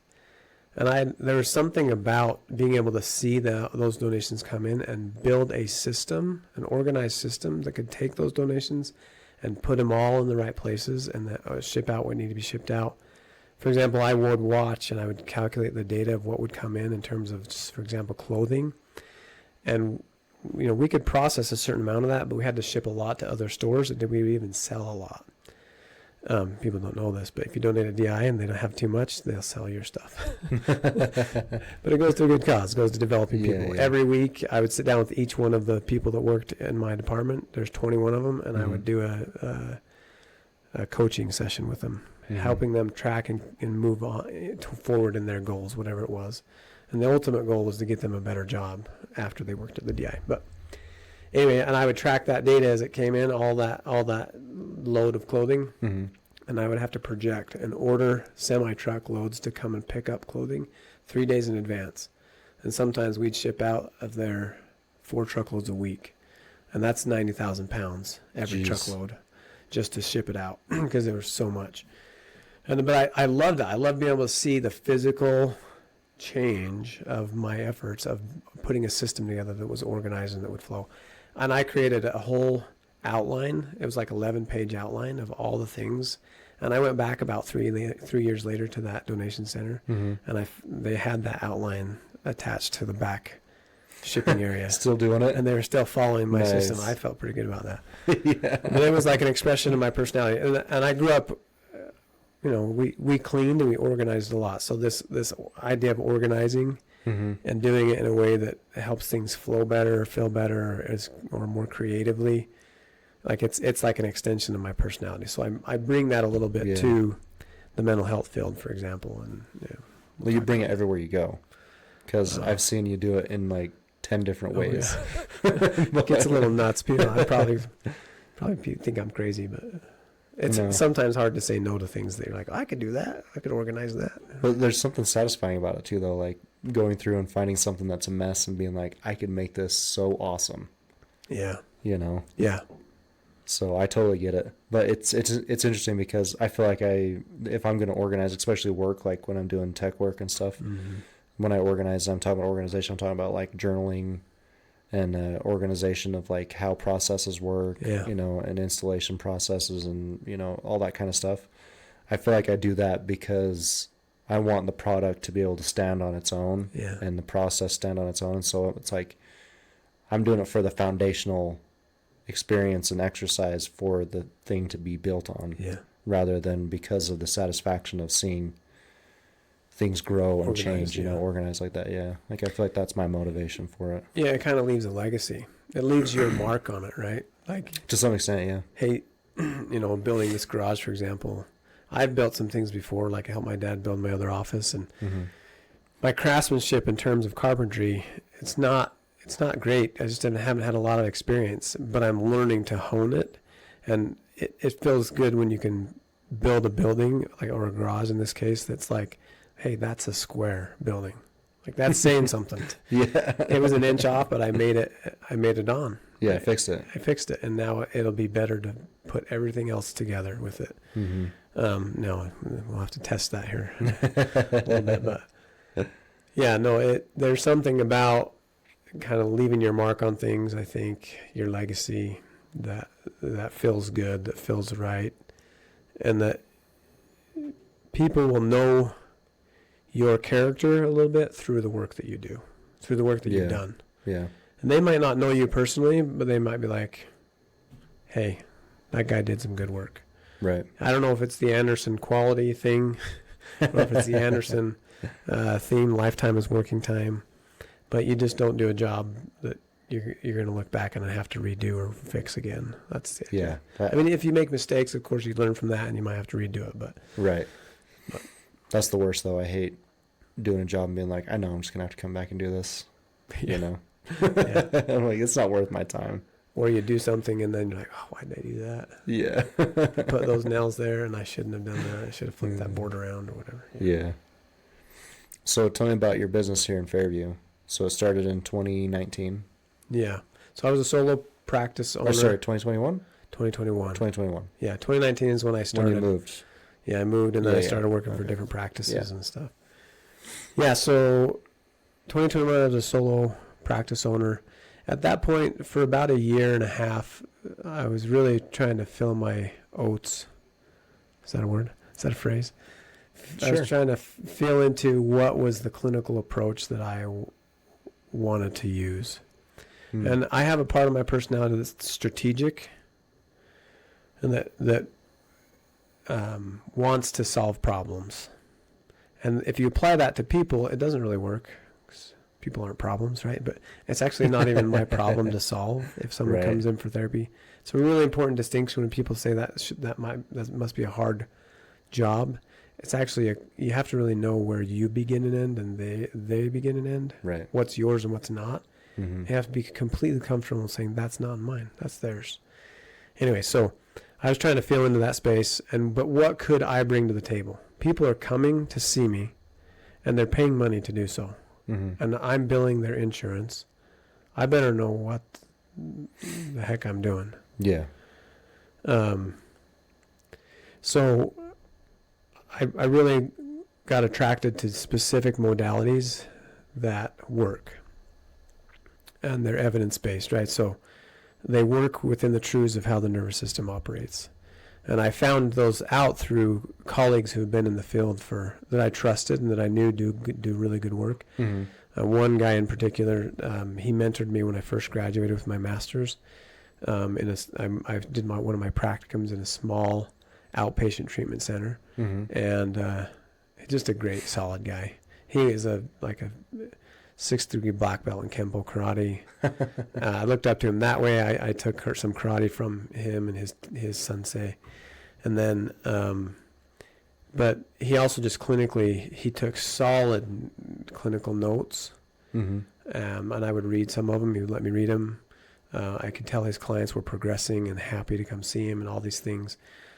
And there was something about being able to see those donations come in and build a system, an organized system that could take those donations and put them all in the right places and ship out what needed to be shipped out. For example, I would watch and I would calculate the data of what would come in terms of, just, for example, clothing. And, we could process a certain amount of that, but we had to ship a lot to other stores. Did we even sell a lot? People don't know this, but if you donate a DI and they don't have too much, they'll sell your stuff. But it goes to a good cause. It goes to developing people. Yeah. Every week, I would sit down with each one of the people that worked in my department. There's 21 of them, and I would do a coaching session with them. helping them track and move on forward in their goals, whatever it was. And the ultimate goal was to get them a better job after they worked at the DI. But anyway, and I would track that data as it came in, all that load of clothing, and I would have to project and order semi-truck loads to come and pick up clothing 3 days in advance. And sometimes we'd ship out of there 4 truckloads a week. And that's 90,000 pounds every truckload just to ship it out because there was so much. But I loved it. I loved being able to see the physical change of my efforts of putting a system together that was organized and that would flow. And I created a whole outline. It was like 11-page outline of all the things. And I went back about 3 years later to that donation center, and they had that outline attached to the back shipping area. Still doing it? And they were still following my system. I felt pretty good about that. Yeah. But it was like an expression of my personality. And I grew up, we cleaned and we organized a lot. So this idea of organizing and doing it in a way that helps things flow better or feel better or more creatively, like it's like an extension of my personality. So I bring that a little bit to the mental health field, for example. And well, you bring it everywhere you go, because I've seen you do it in like 10 different ways. Yeah. It gets a little nuts. People I probably think I'm crazy, but it's sometimes hard to say no to things that you're like, I could do that. I could organize that. But there's something satisfying about it too, though. Like going through and finding something that's a mess and being like, I could make this so awesome. Yeah. Yeah. So I totally get it. But it's interesting because I feel like if I'm going to organize, especially work, like when I'm doing tech work and stuff, when I organize, I'm talking about organization, I'm talking about like journaling and organization of like how processes work, and installation processes and, all that kind of stuff. I feel like I do that because I want the product to be able to stand on its own and the process stand on its own. And so it's like I'm doing it for the foundational experience and exercise for the thing to be built on, rather than because of the satisfaction of seeing things grow and change, organized like that. Yeah. Like I feel like that's my motivation for it. Yeah. It kind of leaves a legacy. It leaves your mark on it, right? Like to some extent. Yeah. Hey, building this garage, for example, I've built some things before, like I helped my dad build my other office, and my craftsmanship in terms of carpentry, it's not great. I just haven't had a lot of experience, but I'm learning to hone it. And it feels good when you can build a building, like, or a garage in this case, that's like, hey, that's a square building. Like that's saying something. It was an inch off, but I made it on. I fixed it. And now it'll be better to put everything else together with it. No, we'll have to test that here a little bit, but there's something about kind of leaving your mark on things. I think your legacy that feels good, that feels right, and that people will know your character a little bit through the work that you do, through the work that you've done. Yeah. And they might not know you personally, but they might be like, hey, that guy did some good work. Right. I don't know if it's the Anderson quality thing, or if it's the Anderson theme, lifetime is working time, but you just don't do a job that you're going to look back and have to redo or fix again. That's it. Yeah. I mean, if you make mistakes, of course you learn from that and you might have to redo it, but. Right. But that's the worst though. I hate doing a job and being like, I know I'm just going to have to come back and do this, I'm like, it's not worth my time. Or you do something and then you're like, oh, why did I do that? Yeah. Put those nails there and I shouldn't have done that. I should have flipped that board around or whatever. Yeah. So tell me about your business here in Fairview. So it started in 2019. Yeah. So I was a solo practice owner. 2021? 2021. 2021. Yeah. 2019 is when I started. When you moved. Yeah, I moved and then I started working for different practices and stuff. Yeah. So 2021, I was a solo practice owner. At that point, for about a year and a half, I was really trying to fill my oats. Is that a word? Is that a phrase? Sure. I was trying to feel into what was the clinical approach that I wanted to use. And I have a part of my personality that's strategic and that wants to solve problems. And if you apply that to people, it doesn't really work. People aren't problems, right? But it's actually not even my problem to solve if someone comes in for therapy. It's a really important distinction when people say that must be a hard job, it's actually you have to really know where you begin and end and they begin and end. Right. What's yours and what's not. Mm-hmm. You have to be completely comfortable saying that's not mine, that's theirs. Anyway, so I was trying to feel into that space, but what could I bring to the table? People are coming to see me, and they're paying money to do so, Mm-hmm. and I'm billing their insurance. I better know what the heck I'm doing. Yeah. So I really got attracted to specific modalities that work, and they're evidence-based, right? So they work within the truths of how the nervous system operates. And I found those out through colleagues who've been in the field that I trusted and that I knew do really good work. Mm-hmm. One guy in particular, he mentored me when I first graduated with my master's. I did one of my practicums in a small outpatient treatment center, Mm-hmm. and just a great, solid guy. He is a 6th degree black belt in Kempo karate. I looked up to him that way. I took some karate from him and his sensei, and then, but he also just he took solid clinical notes, Mm-hmm. and I would read some of them. He would let me read them. I could tell his clients were progressing and happy to come see him and all these things.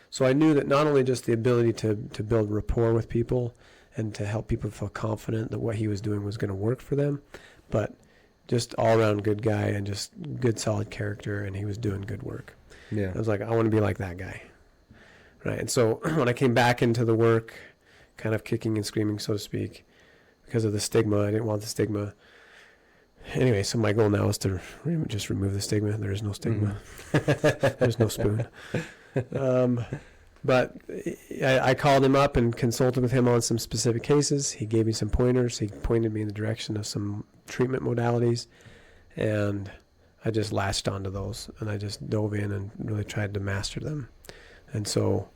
So I knew that not only just the ability to build rapport with people and to help people feel confident that what he was doing was going to work for them, but just all around good guy and just good solid character, and he was doing good work. Yeah. I was like, I want to be like that guy. Right. And so when I came back into the work, kind of kicking and screaming, so to speak, because of the stigma, I didn't want the stigma. Anyway, so my goal now is to just remove the stigma. There is no stigma. Mm-hmm. There's no spoon. But I called him up and consulted with him on some specific cases. He gave me some pointers. He pointed me in the direction of some treatment modalities, and I just latched onto those, and I just dove in and really tried to master them. And so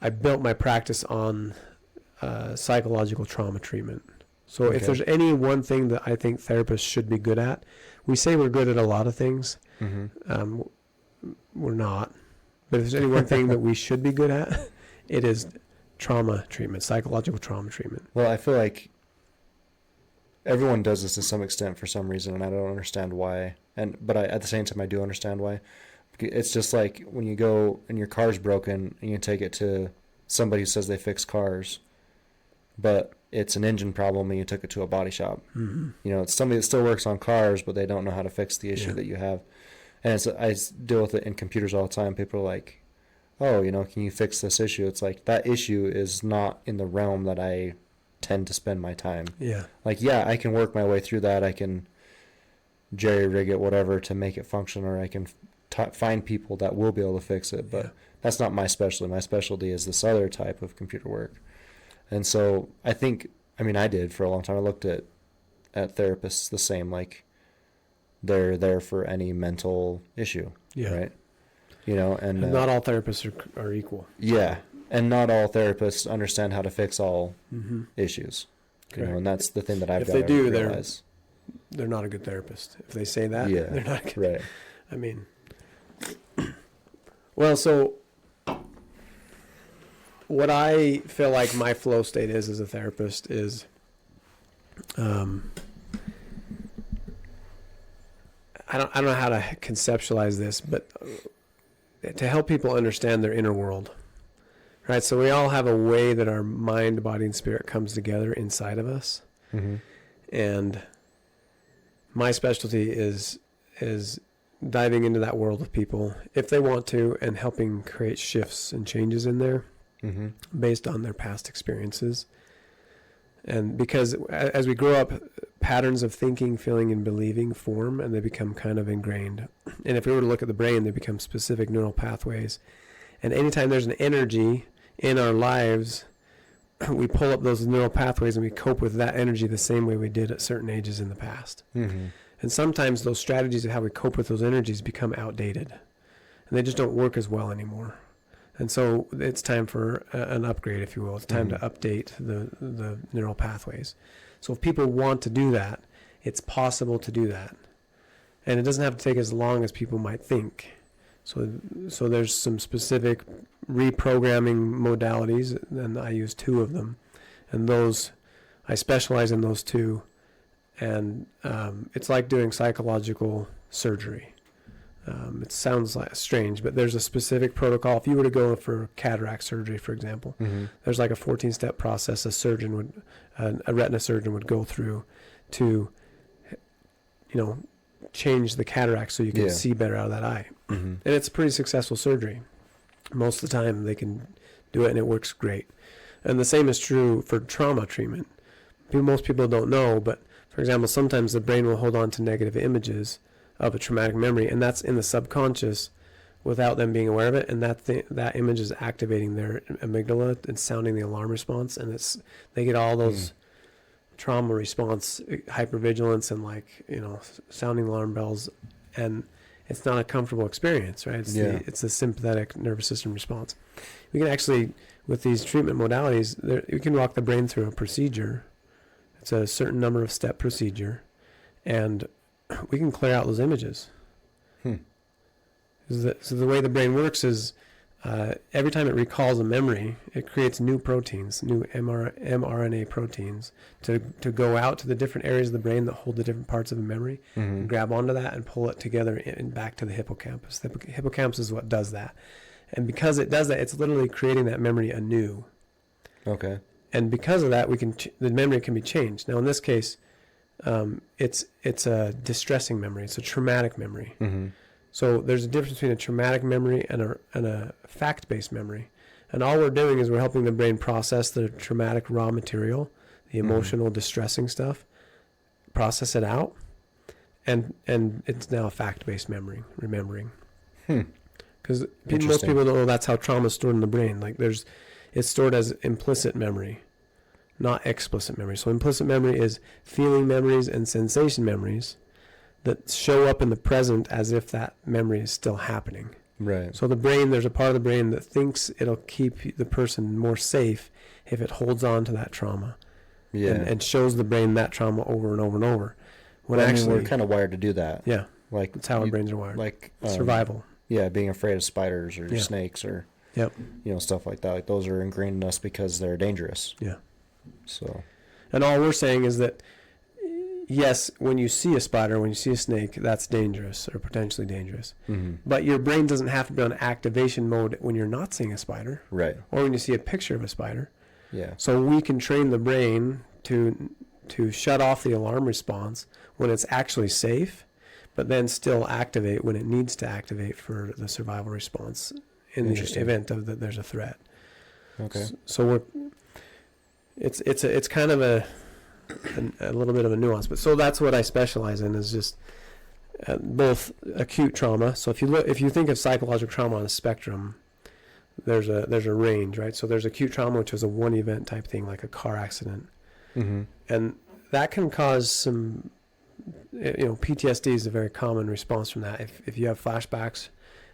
I built my practice on psychological trauma treatment. So if there's any one thing that I think therapists should be good at, we say we're good at a lot of things. Mm-hmm. We're not. But if there's any one thing that we should be good at, it is trauma treatment, psychological trauma treatment. Well, I feel like everyone does this to some extent for some reason, and I don't understand why. But at the same time, I do understand why. It's just like when you go and your car's broken and you take it to somebody who says they fix cars, but it's an engine problem and you took it to a body shop. Mm-hmm. You know, it's somebody that still works on cars, but they don't know how to fix the issue that you have. And I deal with it in computers all the time. People are like, oh, can you fix this issue? It's like, that issue is not in the realm that I tend to spend my time. Yeah. Like, yeah, I can work my way through that. I can jerry-rig it, whatever, to make it function, or I can find people that will be able to fix it. But that's not my specialty. My specialty is this other type of computer work. And so I did for a long time. I looked at therapists the same, like, they're there for any mental issue, right? And not all therapists are equal. Yeah, and not all therapists understand how to fix all issues. And that's the thing that I've got to realize. They're not a good therapist. If they say that, they're not good. Right. I mean, well, so what I feel like my flow state is as a therapist is, I don't know how to conceptualize this, but to help people understand their inner world, right? So we all have a way that our mind, body, and spirit comes together inside of us. Mm-hmm. And my specialty is diving into that world with people, if they want to, and helping create shifts and changes in there based on their past experiences. And because as we grow up, patterns of thinking, feeling, and believing form, and they become kind of ingrained. And if we were to look at the brain, they become specific neural pathways. And anytime there's an energy in our lives, we pull up those neural pathways and we cope with that energy the same way we did at certain ages in the past. Mm-hmm. And sometimes those strategies of how we cope with those energies become outdated, and they just don't work as well anymore. And so it's time for an upgrade, if you will. It's time to update the neural pathways. So if people want to do that, it's possible to do that. And it doesn't have to take as long as people might think. So there's some specific reprogramming modalities, and I use 2 of them, and those I specialize in those 2, and it's like doing psychological surgery. It sounds like strange, but there's a specific protocol. If you were to go for cataract surgery, for example, there's like a 14-step process a retina surgeon would go through to, change the cataract so you can see better out of that eye. And it's a pretty successful surgery. Most of the time they can do it and it works great. And the same is true for trauma treatment. Most people don't know, but for example, sometimes the brain will hold on to negative images of a traumatic memory, and that's in the subconscious without them being aware of it, and that image is activating their amygdala and sounding the alarm response, and they get all those trauma response hypervigilance and sounding alarm bells, and it's not a comfortable experience, right? It's the sympathetic nervous system response. We can actually, with these treatment modalities, you can walk the brain through a procedure. It's a certain number of step procedure, and we can clear out those images. So the way the brain works is every time it recalls a memory, it creates new proteins, new mRNA proteins to go out to the different areas of the brain that hold the different parts of a memory, and grab onto that and pull it together and back to the hippocampus. The hippocampus is what does that. And because it does that, it's literally creating that memory anew. Okay. And because of that, the memory can be changed. Now, in this case, it's a distressing memory. It's a traumatic memory. So there's a difference between a traumatic memory and a fact-based memory. And all we're doing is we're helping the brain process the traumatic raw material, the emotional distressing stuff, process it out, and it's now a fact-based memory, remembering. Because most people don't know that's how trauma is stored in the brain. It's stored as implicit memory, not explicit memory. So implicit memory is feeling memories and sensation memories that show up in the present as if that memory is still happening. Right. So there's a part of the brain that thinks it'll keep the person more safe if it holds on to that trauma. And shows the brain that trauma over and over and over. We're kind of wired to do that. Yeah. That's how our brains are wired. Survival. Yeah, being afraid of spiders or snakes or stuff like that. Those are ingrained in us because they're dangerous. Yeah. So. And all we're saying is that yes, when you see a spider, when you see a snake, that's dangerous or potentially dangerous. But your brain doesn't have to be on activation mode when you're not seeing a spider. Right. Or when you see a picture of a spider. Yeah. So we can train the brain to shut off the alarm response when it's actually safe, but then still activate when it needs to activate for the survival response in the event of that there's a threat. Okay. So it's kind of a little bit of a nuance, but so that's what I specialize in, is just both acute trauma. So if you think of psychological trauma on a spectrum, there's a range, right? So there's acute trauma, which is a one event type thing, like a car accident, and that can cause some, PTSD is a very common response from that. If you have flashbacks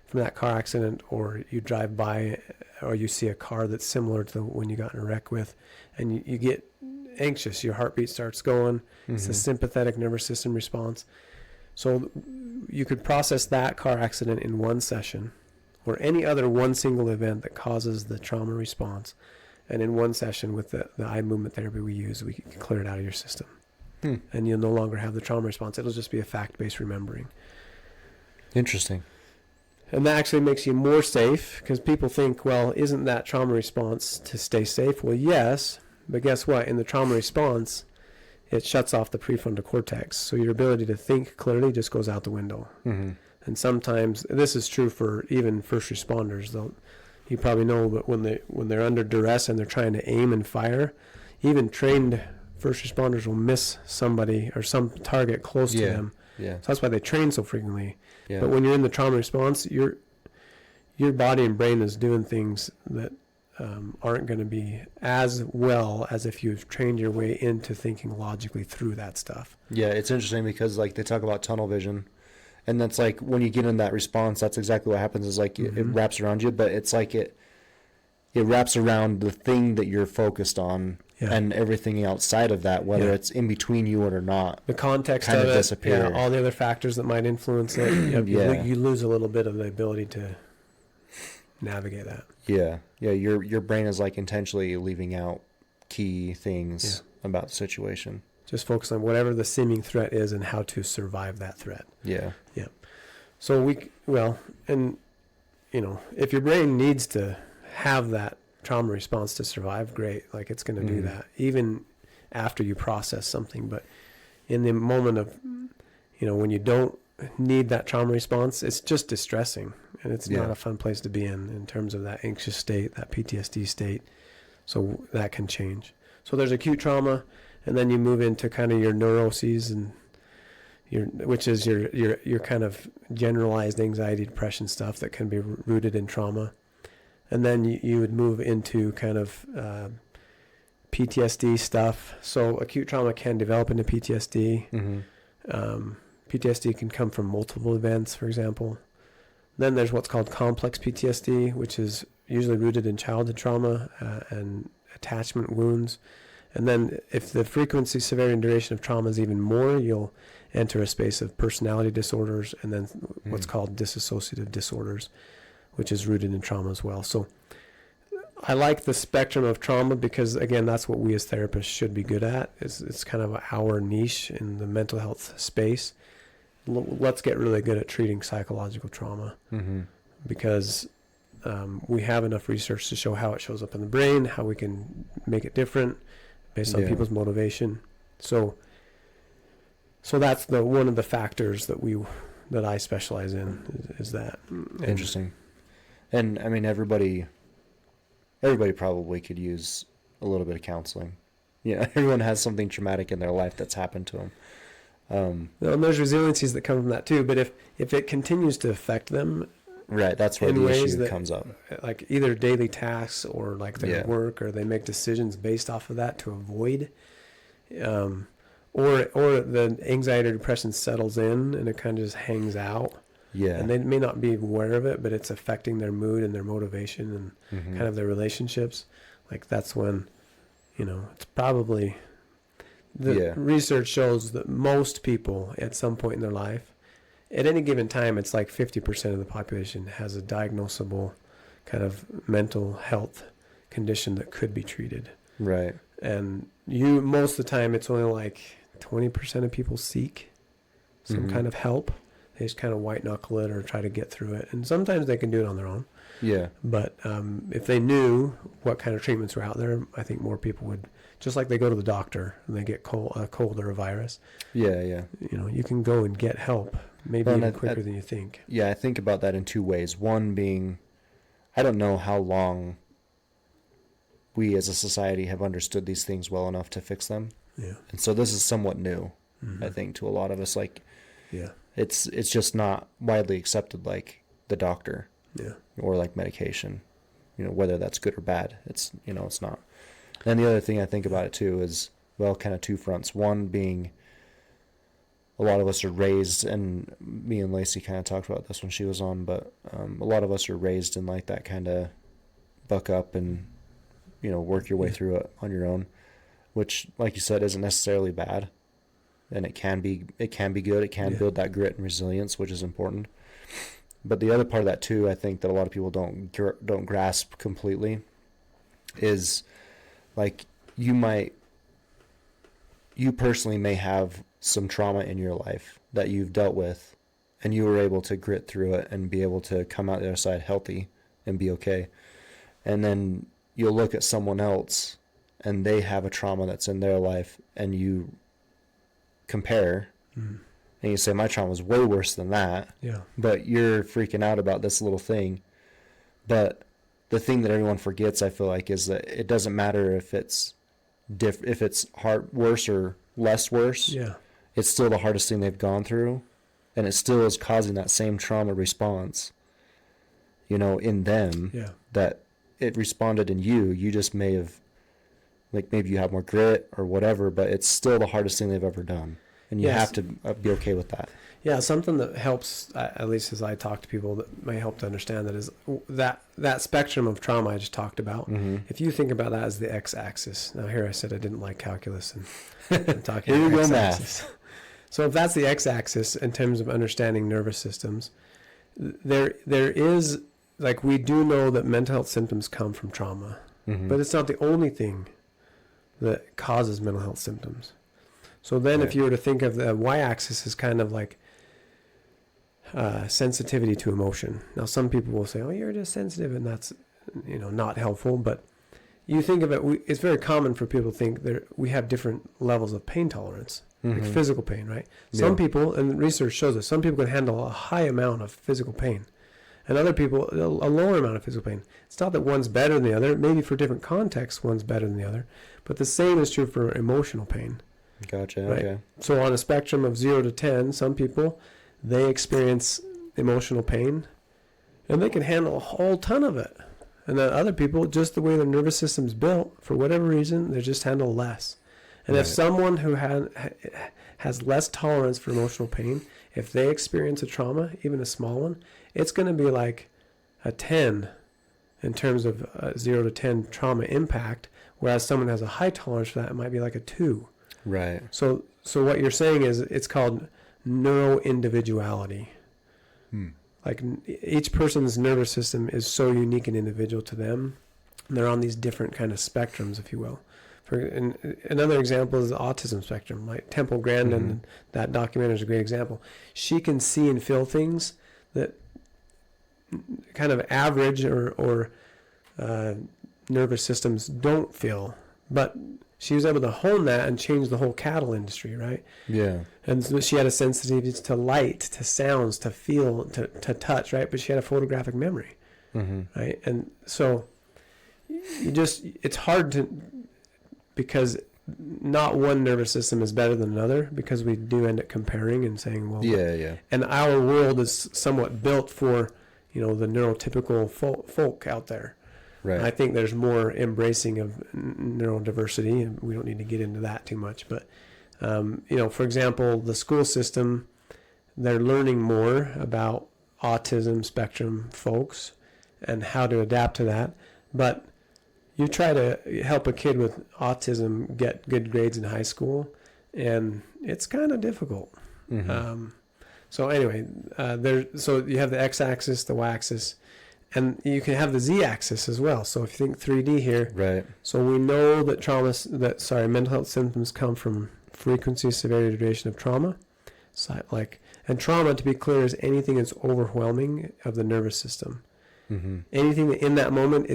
from that car accident, or you drive by, or you see a car that's similar to the one you got in a wreck with, and you get anxious, your heartbeat starts going. It's a sympathetic nervous system response. So you could process that car accident in one session, or any other one single event that causes the trauma response, and in one session with the eye movement therapy we use, we can clear it out of your system. And you'll no longer have the trauma response. It'll just be a fact-based remembering. Interesting. And that actually makes you more safe, because people think, well, isn't that trauma response to stay safe? Well, yes, but guess what? In the trauma response, it shuts off the prefrontal cortex. So your ability to think clearly just goes out the window. And sometimes, this is true for even first responders, though. You probably know, but when they're under duress and they're trying to aim and fire, even trained first responders will miss somebody or some target close to them. Yeah. So that's why they train so frequently. Yeah. But when you're in the trauma response, your body and brain is doing things that aren't going to be as well as if you've trained your way into thinking logically through that stuff. Yeah, it's interesting because they talk about tunnel vision, and that's when you get in that response, that's exactly what happens. Is it wraps around you, but it's it wraps around the thing that you're focused on. Yeah. And everything outside of that, whether it's in between you or not, the context kind of it, disappear. All the other factors that might influence it, you lose a little bit of the ability to navigate that. Yeah. Yeah. Your brain is like intentionally leaving out key things about the situation. Just focus on whatever the seeming threat is and how to survive that threat. Yeah. Yeah. So and if your brain needs to have that trauma response to survive, great. Like it's going to do that even after you process something. But in the moment of, when you don't need that trauma response, it's just distressing, and it's not a fun place to be in terms of that anxious state, that PTSD state. So that can change. So there's acute trauma, and then you move into kind of your neuroses and which is your kind of generalized anxiety, depression stuff that can be rooted in trauma. And then you would move into kind of PTSD stuff. So acute trauma can develop into PTSD. PTSD can come from multiple events, for example. Then there's what's called complex PTSD, which is usually rooted in childhood trauma and attachment wounds. And then if the frequency, severity, and duration of trauma is even more, you'll enter a space of personality disorders and then what's called dissociative disorders, which is rooted in trauma as well. So I like the spectrum of trauma because, again, that's what we as therapists should be good at. It's kind of our niche in the mental health space. Let's get really good at treating psychological trauma because we have enough research to show how it shows up in the brain, how we can make it different based on people's motivation. So that's one of the factors that I specialize in is that. Interesting. And I mean, everybody probably could use a little bit of counseling. Everyone has something traumatic in their life that's happened to them. And there's resiliencies that come from that too, but if it continues to affect them, right, that's where the issue comes up. Like either daily tasks or like their work, or they make decisions based off of that to avoid, or the anxiety or depression settles in and it kind of just hangs out. Yeah. And they may not be aware of it, but it's affecting their mood and their motivation and kind of their relationships. Like that's when, it's probably research shows that most people at some point in their life, at any given time, it's like 50% of the population has a diagnosable kind of mental health condition that could be treated. Right. And most of the time, it's only like 20% of people seek some kind of help. They just kind of white knuckle it or try to get through it. And sometimes they can do it on their own. Yeah. But if they knew what kind of treatments were out there, I think more people would, just like they go to the doctor and they get a cold or a virus. Yeah, yeah. You can go and get help maybe even quicker than you think. Yeah, I think about that in two ways. One being, I don't know how long we as a society have understood these things well enough to fix them. Yeah. And so this is somewhat new, I think, to a lot of us. Like, yeah. It's just not widely accepted like the doctor, or like medication, whether that's good or bad. It's it's not. And the other thing I think about it too is, well, kind of two fronts. One being, a lot of us are raised, and me and Lacey kind of talked about this when she was on, but a lot of us are raised in like that kind of buck up and work your way through it on your own, which, like you said, isn't necessarily bad. And it can be good. It can build that grit and resilience, which is important. But the other part of that too, I think that a lot of people don't grasp completely, is like you personally may have some trauma in your life that you've dealt with, and you were able to grit through it and be able to come out the other side healthy and be okay. And then you'll look at someone else and they have a trauma that's in their life, and you compare and you say, my trauma is way worse than that, but you're freaking out about this little thing. But the thing that everyone forgets, I feel like, is that it doesn't matter if it's worse or less worse. It's still the hardest thing they've gone through, and it still is causing that same trauma response in them, that it responded in you. You just may have, like, maybe you have more grit or whatever, but it's still the hardest thing they've ever done. And you have to be okay with that. Yeah, something that helps, at least as I talk to people, that may help to understand that is that spectrum of trauma I just talked about. If you think about that as the x-axis. Now, here I said I didn't like calculus, and I'm talking here we go, math. So if that's the x-axis in terms of understanding nervous systems, there is like we do know that mental health symptoms come from trauma, but it's not the only thing that causes mental health symptoms. So then if you were to think of the y-axis as kind of like sensitivity to emotion. Now some people will say, oh, you're just sensitive, and that's, not helpful. But you think of it, it's very common for people to think that we have different levels of pain tolerance, like physical pain, right? Some people, and research shows us, some people can handle a high amount of physical pain, and other people, a lower amount of physical pain. It's not that one's better than the other. Maybe for different contexts, one's better than the other. But the same is true for emotional pain. Gotcha. Right? Okay. So on a spectrum of 0 to 10, some people, they experience emotional pain, and they can handle a whole ton of it. And then other people, just the way their nervous system's built, for whatever reason, they just handle less. And if someone who has less tolerance for emotional pain, if they experience a trauma, even a small one, it's going to be like a 10 in terms of 0 to 10 trauma impact, whereas someone has a high tolerance for that, it might be like a 2. Right. So what you're saying is it's called neuroindividuality. Like each person's nervous system is so unique and individual to them. And they're on these different kind of spectrums, if you will. Another example is the autism spectrum. Like Temple Grandin, that documentary is a great example. She can see and feel things that kind of average or nervous systems don't feel. But she was able to hone that and change the whole cattle industry, right? Yeah. And so she had a sensitivity to light, to sounds, to feel, to touch, right? But she had a photographic memory, right? And so it's hard to, because not one nervous system is better than another, because we do end up comparing and saying, well, yeah. And our world is somewhat built for, the neurotypical folk out there. Right. I think there's more embracing of neurodiversity, and we don't need to get into that too much. But, for example, the school system, they're learning more about autism spectrum folks and how to adapt to that. But you try to help a kid with autism get good grades in high school, and it's kind of difficult. So anyway, so you have the x-axis, the y-axis, and you can have the z-axis as well. So if you think 3D here, right. So we know that mental health symptoms come from frequency, severity, duration of trauma. So and trauma, to be clear, is anything that's overwhelming of the nervous system. Anything that in that moment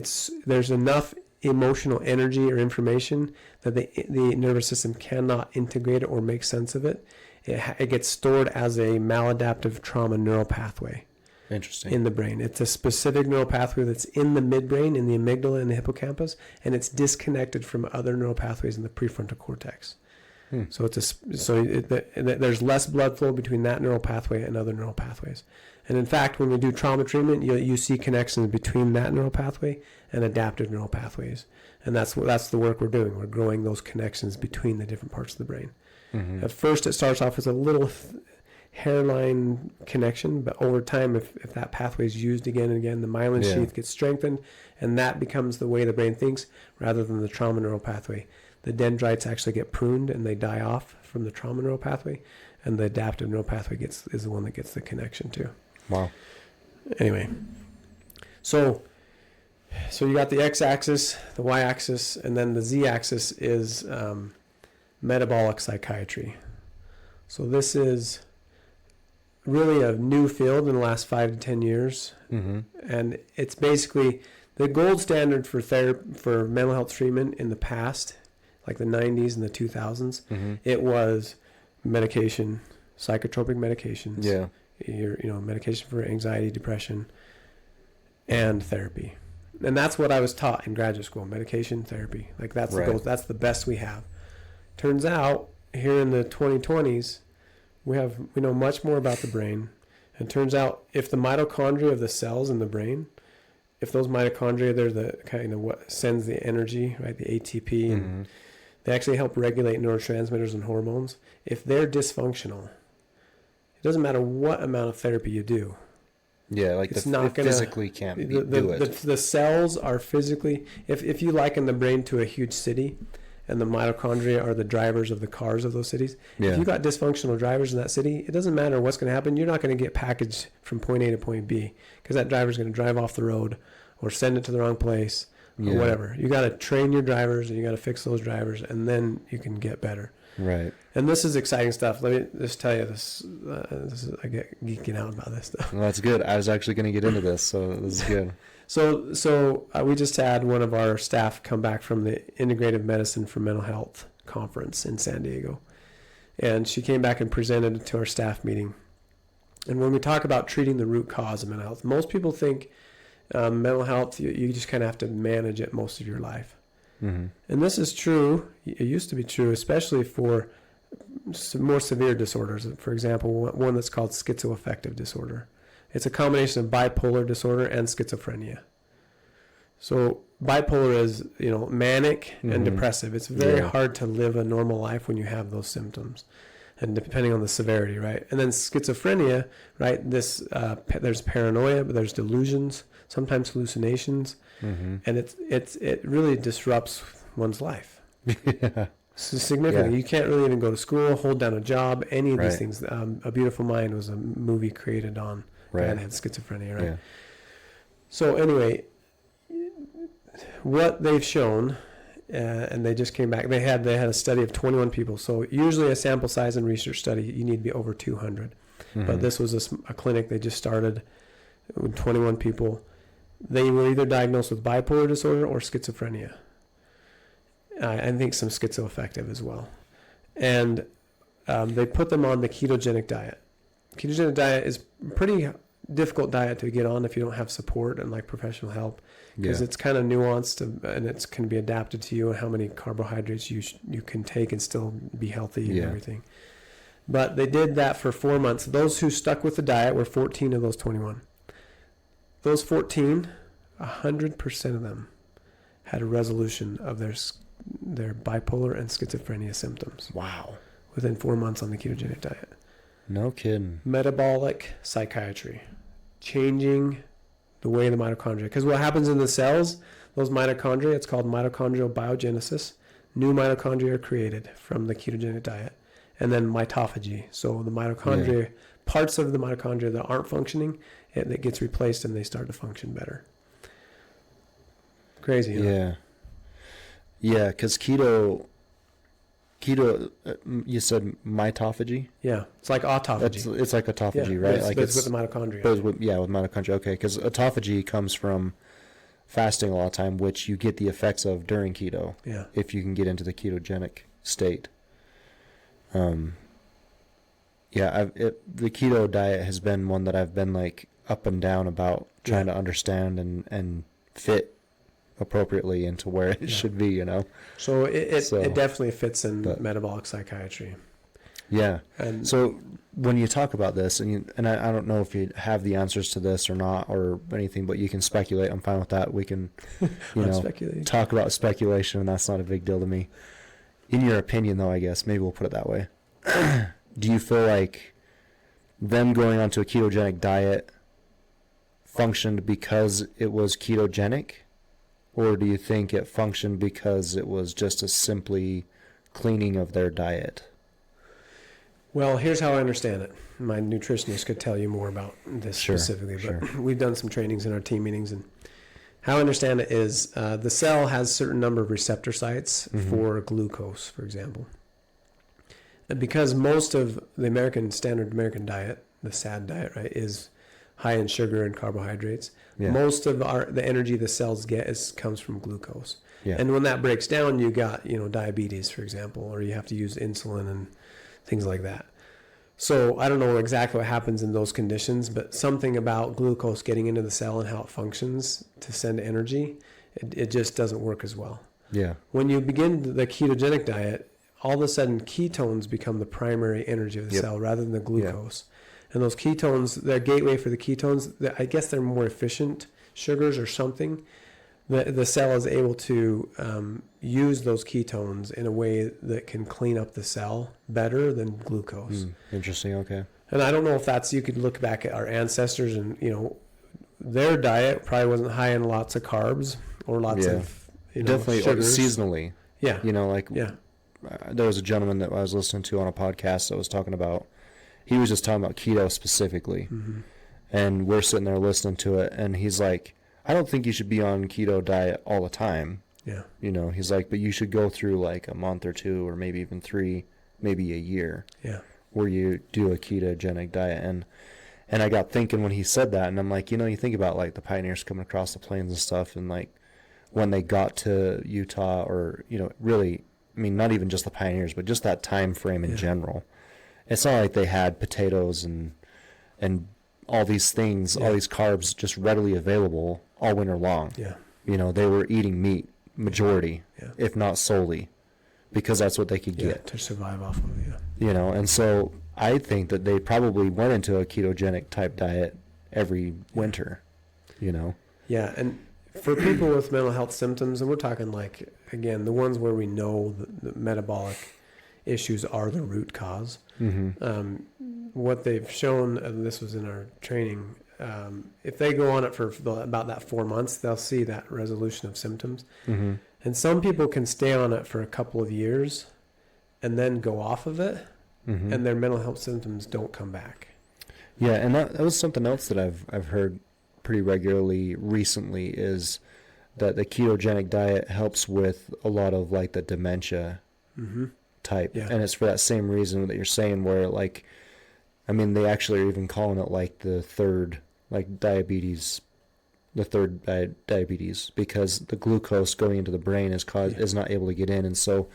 there's enough emotional energy or information that the nervous system cannot integrate it or make sense of it. It gets stored as a maladaptive trauma neural pathway. Interesting. In the brain. It's a specific neural pathway that's in the midbrain, in the amygdala and the hippocampus, and it's disconnected from other neural pathways in the prefrontal cortex. So there's less blood flow between that neural pathway and other neural pathways. And in fact, when we do trauma treatment, you see connections between that neural pathway and adaptive neural pathways. And that's the work we're doing. We're growing those connections between the different parts of the brain. At first, it starts off as a little hairline connection, but over time, if that pathway is used again and again, the myelin sheath gets strengthened, and that becomes the way the brain thinks rather than the trauma neural pathway. The dendrites actually get pruned and they die off from the trauma neural pathway, and the adaptive neural pathway is the one that gets the connection too. Wow. Anyway, so you got the x-axis, the y-axis, and then the z-axis is metabolic psychiatry. So this is really a new field in the last 5 to 10 years. And it's basically the gold standard for mental health treatment in the past, like the 90s and the 2000s. It was medication, psychotropic medications. Yeah. Medication for anxiety, depression, and therapy. And that's what I was taught in graduate school, medication, therapy. Like that's the gold, that's the best we have. Turns out here in the 2020s, we know much more about the brain. And turns out if the mitochondria of the cells in the brain, if those mitochondria, they're the kind of what sends the energy, right? The ATP, and they actually help regulate neurotransmitters and hormones. If they're dysfunctional, it doesn't matter what amount of therapy you do. Yeah, like it physically can't do it. The cells are physically, if you liken the brain to a huge city, and the mitochondria are the drivers of the cars of those cities. Yeah. If you got dysfunctional drivers in that city, it doesn't matter what's going to happen. You're not going to get packaged from point A to point B because that driver's going to drive off the road or send it to the wrong place or whatever. You got to train your drivers and you got to fix those drivers, and then you can get better. Right. And this is exciting stuff. Let me just tell you this. I get geeking out about this stuff. Well, that's good. I was actually going to get into this, so this is good. So we just had one of our staff come back from the Integrative Medicine for Mental Health conference in San Diego. And she came back and presented to our staff meeting. And when we talk about treating the root cause of mental health, most people think mental health, you just kind of have to manage it most of your life. Mm-hmm. And this is true. It used to be true, especially for some more severe disorders. For example, one that's called schizoaffective disorder. It's a combination of bipolar disorder and schizophrenia. So bipolar is, manic and depressive. It's very hard to live a normal life when you have those symptoms, and depending on the severity, right? And then schizophrenia, right? There's paranoia, but there's delusions, sometimes hallucinations, and it really disrupts one's life. Yeah. So significantly, Yeah. you can't really even go to school, hold down a job, any of these Right. things. A Beautiful Mind was a movie created on a guy that had schizophrenia, right? Yeah. So anyway, what they've shown, and they just came back, they had a study of 21 people. So usually a sample size in research study, you need to be over 200. But this was a clinic they just started with 21 people. They were either diagnosed with bipolar disorder or schizophrenia. I think some schizoaffective as well. And they put them on the ketogenic diet. Ketogenic diet is a pretty difficult diet to get on if you don't have support and like professional help, because it's kind of nuanced and it can be adapted to you and how many carbohydrates you can take and still be healthy and everything. But they did that for 4 months. Those who stuck with the diet were 14 of those 21. Those 14, 100% of them had a resolution of their bipolar and schizophrenia symptoms. Wow. Within 4 months on the ketogenic diet. No kidding. Metabolic psychiatry. Changing the way the mitochondria. Because what happens in the cells, those mitochondria, it's called mitochondrial biogenesis. New mitochondria are created from the ketogenic diet. And then mitophagy. So the mitochondria, parts of the mitochondria that aren't functioning, that gets replaced and they start to function better. Crazy, huh? Yeah. Yeah, because keto, you said mitophagy? Yeah, it's like autophagy. It's like autophagy, right? It's, like it's with the mitochondria. With mitochondria. Okay, because autophagy comes from fasting a lot of time, which you get the effects of during keto. Yeah. If you can get into the ketogenic state. The keto diet has been one that I've been like up and down about trying to understand and fit appropriately into where it should be, So it definitely fits in metabolic psychiatry. Yeah. And so when you talk about this, and I don't know if you have the answers to this or not or anything, but you can speculate. I'm fine with that. We can, talk about speculation, and that's not a big deal to me. In your opinion, though, I guess, maybe we'll put it that way. Do you feel like them going onto a ketogenic diet functioned because it was ketogenic? Or do you think it functioned because it was just a simply cleaning of their diet? Well, here's how I understand it. My nutritionist could tell you more about this specifically, but we've done some trainings in our team meetings, and how I understand it is the cell has a certain number of receptor sites for glucose, for example. And because most of the standard American diet, the SAD diet, right, is high in sugar and carbohydrates, most of the energy the cells get comes from glucose. Yeah. And when that breaks down, you got diabetes, for example, or you have to use insulin and things like that. So I don't know exactly what happens in those conditions, but something about glucose getting into the cell and how it functions to send energy, it just doesn't work as well. Yeah. When you begin the ketogenic diet, all of a sudden ketones become the primary energy of the cell rather than the glucose. And those ketones, the gateway for the ketones, I guess they're more efficient sugars or something. The cell is able to use those ketones in a way that can clean up the cell better than glucose. Interesting, okay. And I don't know if you could look back at our ancestors and, their diet probably wasn't high in lots of carbs or lots of, definitely sugars. seasonally. Yeah. You know, like there was a gentleman that I was listening to on a podcast that was talking about, he was just talking about keto specifically. Mm-hmm. And we're sitting there listening to it, and he's like, I don't think you should be on keto diet all the time. Yeah. You know, he's like, but you should go through like a month or two, or maybe even 3, maybe a year. Yeah. Where you do a ketogenic diet. And I got thinking when he said that, and I'm like, you know, you think about like the pioneers coming across the plains and stuff, and like when they got to Utah, or, you know, really, I mean, not even just the pioneers, but just that time frame in general. It's not like they had potatoes and all these things, all these carbs just readily available all winter long. Yeah. You know, they were eating meat majority, if not solely, because that's what they could get to survive off of. You know, and so I think that they probably went into a ketogenic type diet every winter, you know. Yeah, and for people with mental health symptoms, and we're talking like, again, the ones where we know the metabolic issues are the root cause. Mm-hmm. What they've shown, and this was in our training, if they go on it for about that 4 months, they'll see that resolution of symptoms. Mm-hmm. And some people can stay on it for a couple of years and then go off of it, and their mental health symptoms don't come back. Yeah, and that was something else that I've heard pretty regularly recently, is that the ketogenic diet helps with a lot of like the dementia type. Yeah. And it's for that same reason that you're saying, where like, I mean, they actually are even calling it like the third, like diabetes, because the glucose going into the brain is not able to get in. And so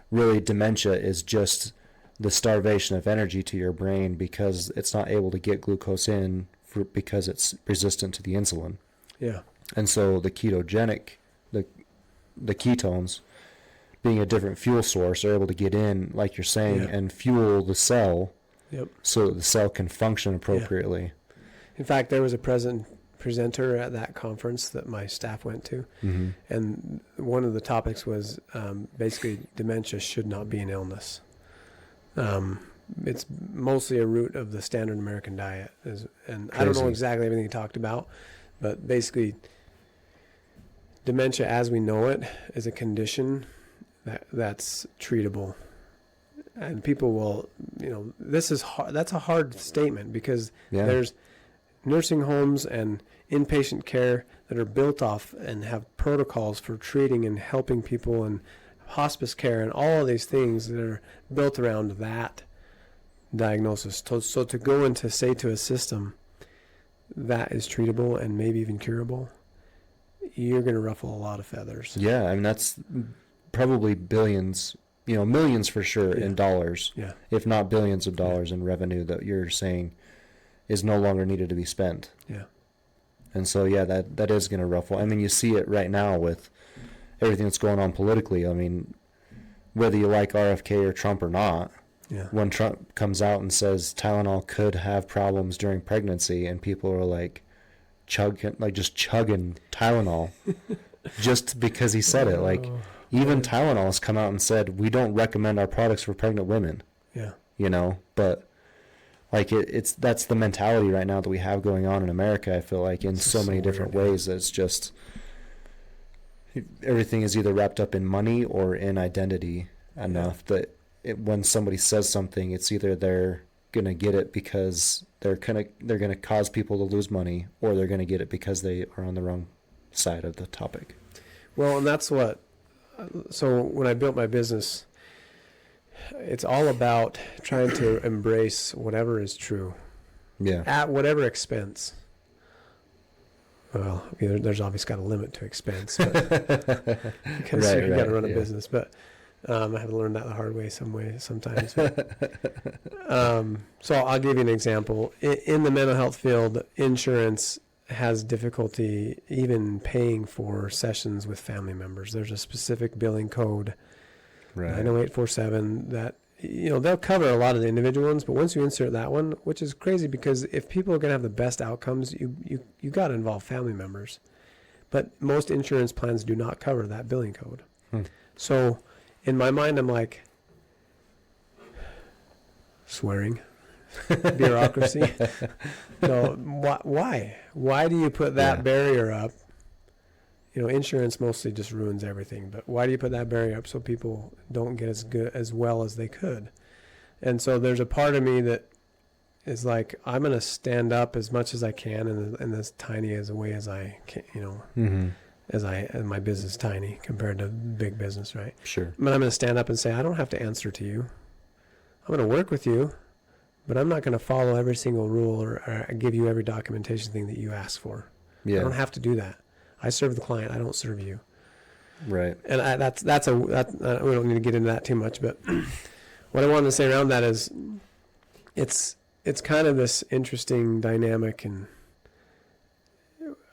really dementia is just the starvation of energy to your brain, because it's not able to get glucose in because it's resistant to the insulin. Yeah. And so the ketogenic, the ketones, being a different fuel source, are able to get in, like you're saying, and fuel the cell so that the cell can function appropriately. In fact, there was a presenter at that conference that my staff went to, and one of the topics was basically dementia should not be an illness. It's mostly a root of the standard American diet, and I don't know exactly everything he talked about, but basically dementia as we know it is a condition that's treatable. And people will, you know, that's a hard statement, because there's nursing homes and inpatient care that are built off and have protocols for treating and helping people, and hospice care and all of these things that are built around that diagnosis. So to go into, say, to a system that is treatable and maybe even curable, you're going to ruffle a lot of feathers. Yeah, I mean, that's probably billions, you know, millions for sure in dollars, if not billions of dollars in revenue that you're saying is no longer needed to be spent. Yeah. And so, that is going to ruffle. I mean, you see it right now with everything that's going on politically. I mean, whether you like RFK or Trump or not, when Trump comes out and says Tylenol could have problems during pregnancy, and people are like chugging Tylenol just because he said it. Like, even Tylenol has come out and said, we don't recommend our products for pregnant women. Yeah. You know, but like that's the mentality right now that we have going on in America. I feel like in so many different ways, that it's just everything is either wrapped up in money or in identity enough that when somebody says something, it's either they're gonna get it because they're gonna cause people to lose money, or they're gonna get it because they are on the wrong side of the topic. Well, and that's what. So when I built my business, it's all about trying to embrace whatever is true. Yeah. At whatever expense. Well, there's obviously got a limit to expense, but because you got to run a business. But I have to learn that the hard way sometimes. So I'll give you an example. In the mental health field, insurance has difficulty even paying for sessions with family members. There's a specific billing code, 90847, that, you know, they'll cover a lot of the individual ones, but once you insert that one, which is crazy, because if people are going to have the best outcomes, you got to involve family members. But most insurance plans do not cover that billing code. So in my mind, I'm like, swearing, bureaucracy. So why do you put that barrier up insurance mostly just ruins everything. But why do you put that barrier up so people don't get as well as they could? And so there's a part of me that is like, I'm going to stand up as much as I can in as tiny as a way as I can, as my business is tiny compared to big business, right? Sure. But I'm going to stand up and say, I don't have to answer to you. I'm going to work with you, but I'm not going to follow every single rule or give you every documentation thing that you ask for. Yeah. I don't have to do that. I serve the client. I don't serve you. Right. And we don't need to get into that too much, but what I wanted to say around that is it's kind of this interesting dynamic, and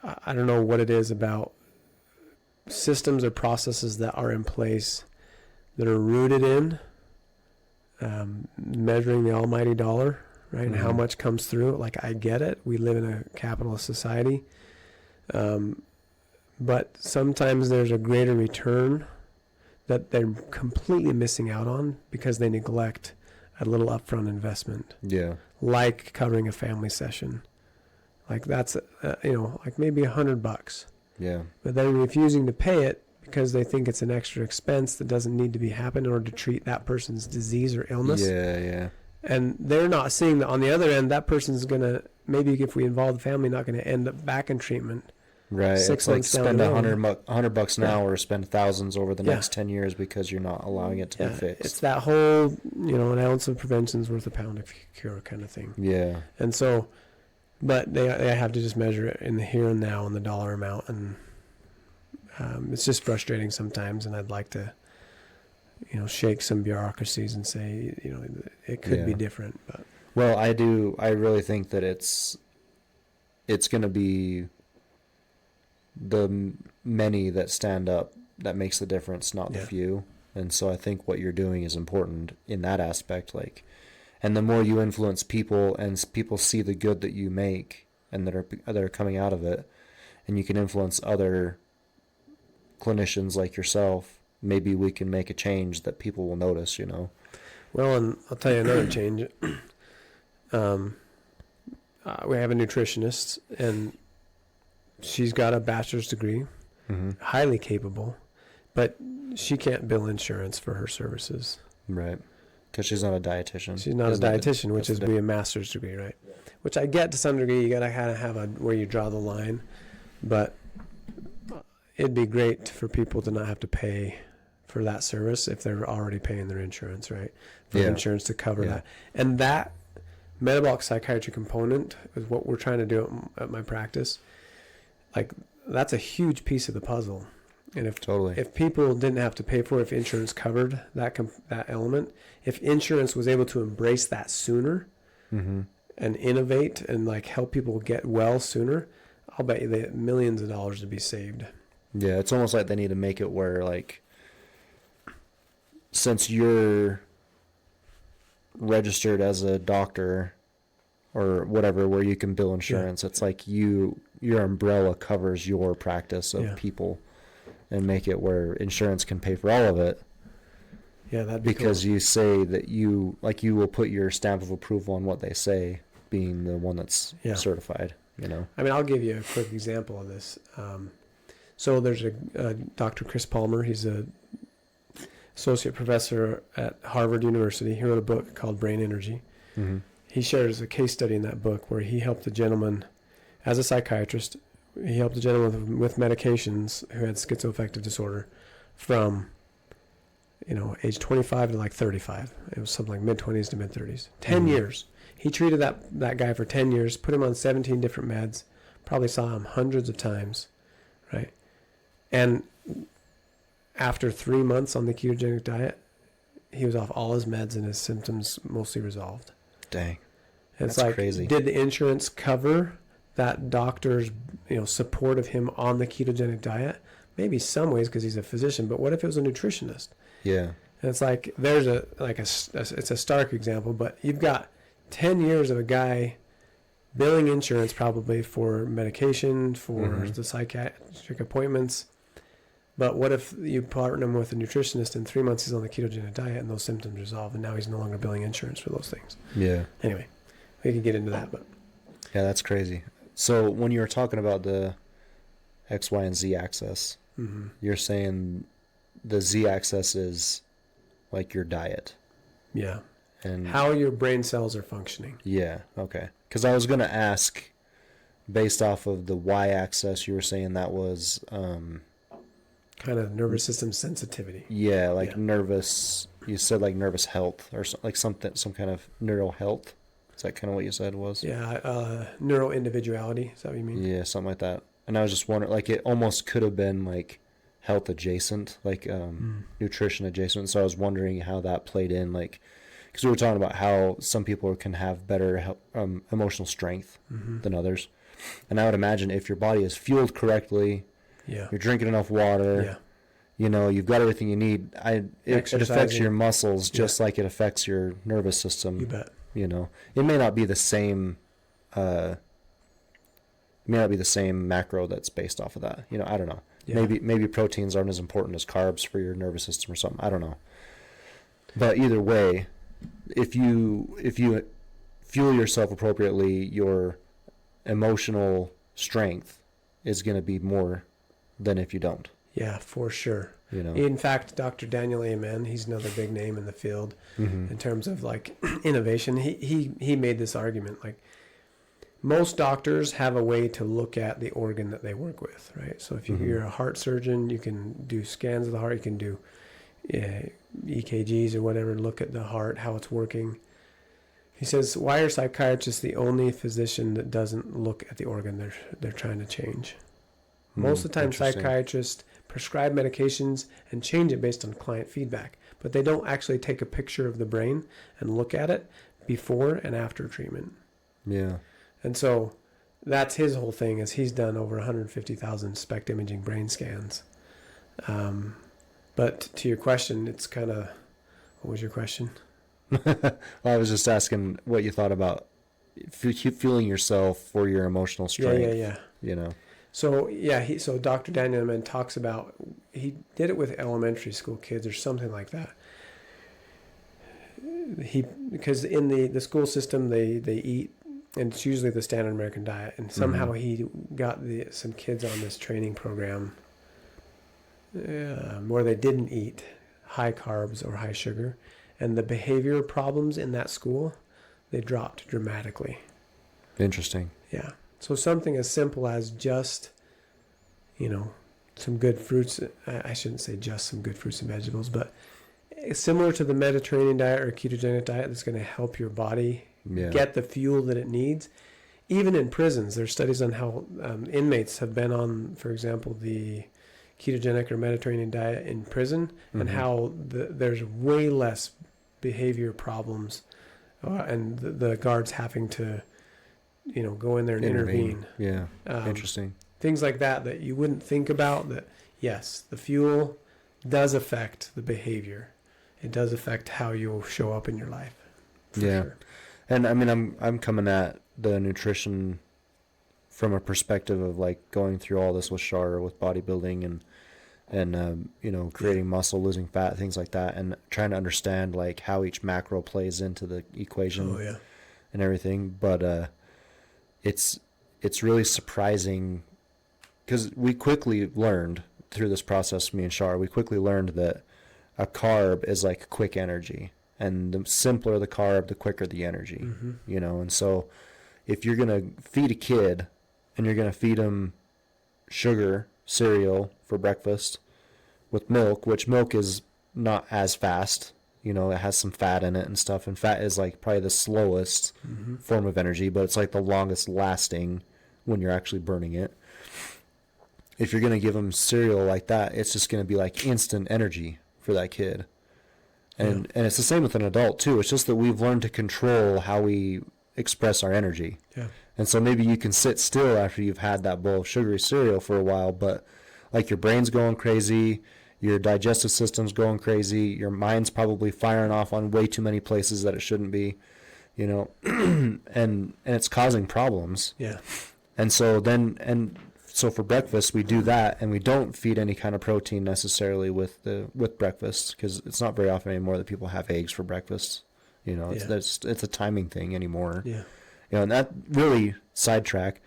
I don't know what it is about systems or processes that are in place that are rooted in measuring the almighty dollar, right? And how much comes through. Like, I get it. We live in a capitalist society. But sometimes there's a greater return that they're completely missing out on because they neglect a little upfront investment. Yeah. Like covering a family session. Like that's, like maybe $100. Yeah. But they're refusing to pay it because they think it's an extra expense that doesn't need to be happen in order to treat that person's disease or illness. Yeah, yeah. And they're not seeing that on the other end, that person's going to, maybe if we involve the family, not going to end up back in treatment. Right. 6 It's like months down spend the road. $100 an hour or spend thousands over the next 10 years because you're not allowing it to be fixed. It's that whole, an ounce of prevention's worth a pound of cure kind of thing. Yeah. And so, but they have to just measure it in the here and now and the dollar amount. And it's just frustrating sometimes. And I'd like to, shake some bureaucracies and say, it could be different. But well, I really think that it's going to be the many that stand up that makes the difference, not the few. And so I think what you're doing is important in that aspect. Like, and the more you influence people and people see the good that you make and that are coming out of it, and you can influence other clinicians like yourself, maybe we can make a change that people will notice, Well, and I'll tell you another change. We have a nutritionist, and she's got a bachelor's degree, highly capable, but she can't bill insurance for her services. Right. Because she's not a dietitian. She's not a dietitian, which is be a master's degree, right? Which I get to some degree. You got to kind of have where you draw the line, but it'd be great for people to not have to pay for that service if they're already paying their insurance, right? For insurance to cover that. And that metabolic psychiatry component is what we're trying to do at my practice. Like, that's a huge piece of the puzzle. And if people didn't have to pay for it, if insurance covered that element, if insurance was able to embrace that sooner and innovate and like help people get well sooner, I'll bet you that millions of dollars would be saved. Yeah, it's almost like they need to make it where, like, since you're registered as a doctor or whatever, where you can bill insurance, it's like your umbrella covers your practice of people, and make it where insurance can pay for all of it. Yeah, that'd be because cool. You say that you will put your stamp of approval on what they say, being the one that's certified. I mean, I'll give you a quick example of this. So there's a Dr. Chris Palmer. He's a associate professor at Harvard University. He wrote a book called Brain Energy. He shares a case study in that book where he helped a gentleman, as a psychiatrist, he helped a gentleman with medications who had schizoaffective disorder from, age 25 to like 35. It was something like mid-20s to mid-30s. 10 years. He treated that guy for 10 years, put him on 17 different meds, probably saw him hundreds of times, right? And after 3 months on the ketogenic diet, he was off all his meds and his symptoms mostly resolved. Dang. It's That's like, crazy. Did the insurance cover that doctor's support of him on the ketogenic diet? Maybe some ways because he's a physician, but what if it was a nutritionist? Yeah. And it's like there's it's a stark example, but you've got 10 years of a guy billing insurance probably for medication, for the psychiatric appointments. But what if you partner him with a nutritionist and 3 months he's on the ketogenic diet and those symptoms resolve and now he's no longer billing insurance for those things? Yeah. Anyway, we can get into that, but yeah, that's crazy. So when you were talking about the X, Y, and Z axis. Mm-hmm. You're saying the Z axis is like your diet. Yeah. And how your brain cells are functioning. Yeah, okay. Because I was going to ask, based off of the Y axis, you were saying that was... kind of nervous system sensitivity. Yeah, like nervous... You said like nervous health or like something, some kind of neural health. Is that kind of what you said was? Yeah, neural individuality. Is that what you mean? Yeah, something like that. And I was just wondering, like, it almost could have been like health adjacent, like nutrition adjacent. So I was wondering how that played in, like, because we were talking about how some people can have better emotional strength than others. And I would imagine if your body is fueled correctly, you're drinking enough water, you know, you've got everything you need. It affects your muscles just like it affects your nervous system. You bet. You know, it may not be the same. Macro that's based off of that. You know, I don't know. Yeah. Maybe proteins aren't as important as carbs for your nervous system or something. I don't know. But either way, if you fuel yourself appropriately, your emotional strength is going to be more than if you don't. Yeah, for sure. You know. In fact, Dr. Daniel Amen, he's another big name in the field in terms of like innovation. He made this argument, like, most doctors have a way to look at the organ that they work with, right? So if you're a heart surgeon, you can do scans of the heart, you can do EKGs or whatever, look at the heart, how it's working. He says, why are psychiatrists the only physician that doesn't look at the organ they're trying to change? Most of the time, psychiatrists prescribe medications and change it based on client feedback, but they don't actually take a picture of the brain and look at it before and after treatment. Yeah. And so that's his whole thing, is he's done over 150,000 SPECT imaging brain scans. But to your question, it's kind of, what was your question? Well, I was just asking what you thought about fueling yourself for your emotional strength. Yeah. You know. So so Dr. Daniel Amen talks about, he did it with elementary school kids or something like that. Because in the school system they eat, and it's usually the standard American diet, and somehow he got some kids on this training program where they didn't eat high carbs or high sugar, and the behavior problems in that school, they dropped dramatically. Interesting. Yeah. So something as simple as just, some good fruits. I shouldn't say just some good fruits and vegetables, but similar to the Mediterranean diet or ketogenic diet that's going to help your body get the fuel that it needs. Even in prisons, there's studies on how inmates have been on, for example, the ketogenic or Mediterranean diet in prison, and how there's way less behavior problems, and the guards having to, go in there and intervene. Yeah, interesting. Things like that you wouldn't think about. That yes, the fuel does affect the behavior. It does affect how you'll show up in your life. Sure. And I mean, I'm coming at the nutrition from a perspective of like going through all this with Shar, with bodybuilding and creating muscle, losing fat, things like that, and trying to understand like how each macro plays into the equation and everything. But it's really surprising, because we quickly learned through this process, me and Shar, that a carb is like quick energy. And the simpler the carb, the quicker the energy, And so if you're going to feed a kid and you're going to feed him sugar, cereal for breakfast with milk, which milk is not as fast, it has some fat in it and stuff. And fat is like probably the slowest form of energy, but it's like the longest lasting when you're actually burning it. If you're going to give him cereal like that, it's just going to be like instant energy for that kid. And it's the same with an adult too. It's just that we've learned to control how we express our energy. Yeah. And so maybe you can sit still after you've had that bowl of sugary cereal for a while, but like your brain's going crazy, your digestive system's going crazy, your mind's probably firing off on way too many places that it shouldn't be, and it's causing problems. Yeah. And so for breakfast, we do that, and we don't feed any kind of protein necessarily with breakfast, because it's not very often anymore that people have eggs for breakfast. It's a timing thing anymore. Yeah. And that really sidetrack,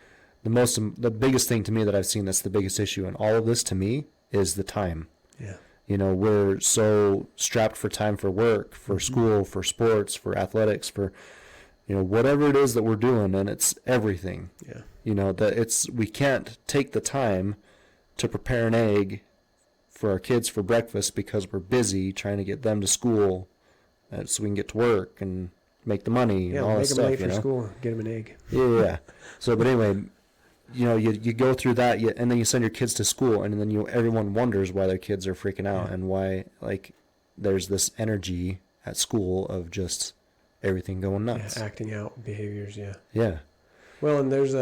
the biggest thing to me that I've seen that's the biggest issue in all of this to me is the time. Yeah. You know, we're so strapped for time for work, for school, for sports, for athletics, for, you know, whatever it is that we're doing, and it's everything. Yeah. You know, we can't take the time to prepare an egg for our kids for breakfast because we're busy trying to get them to school so we can get to work and make the money and all that stuff. Make them late for school, get them an egg. Yeah. So, but anyway, you know, you go through that, and then you send your kids to school, and then everyone wonders why their kids are freaking out and why, like, there's this energy at school of just everything going nuts. Yeah, acting out behaviors, Yeah. Well, and there's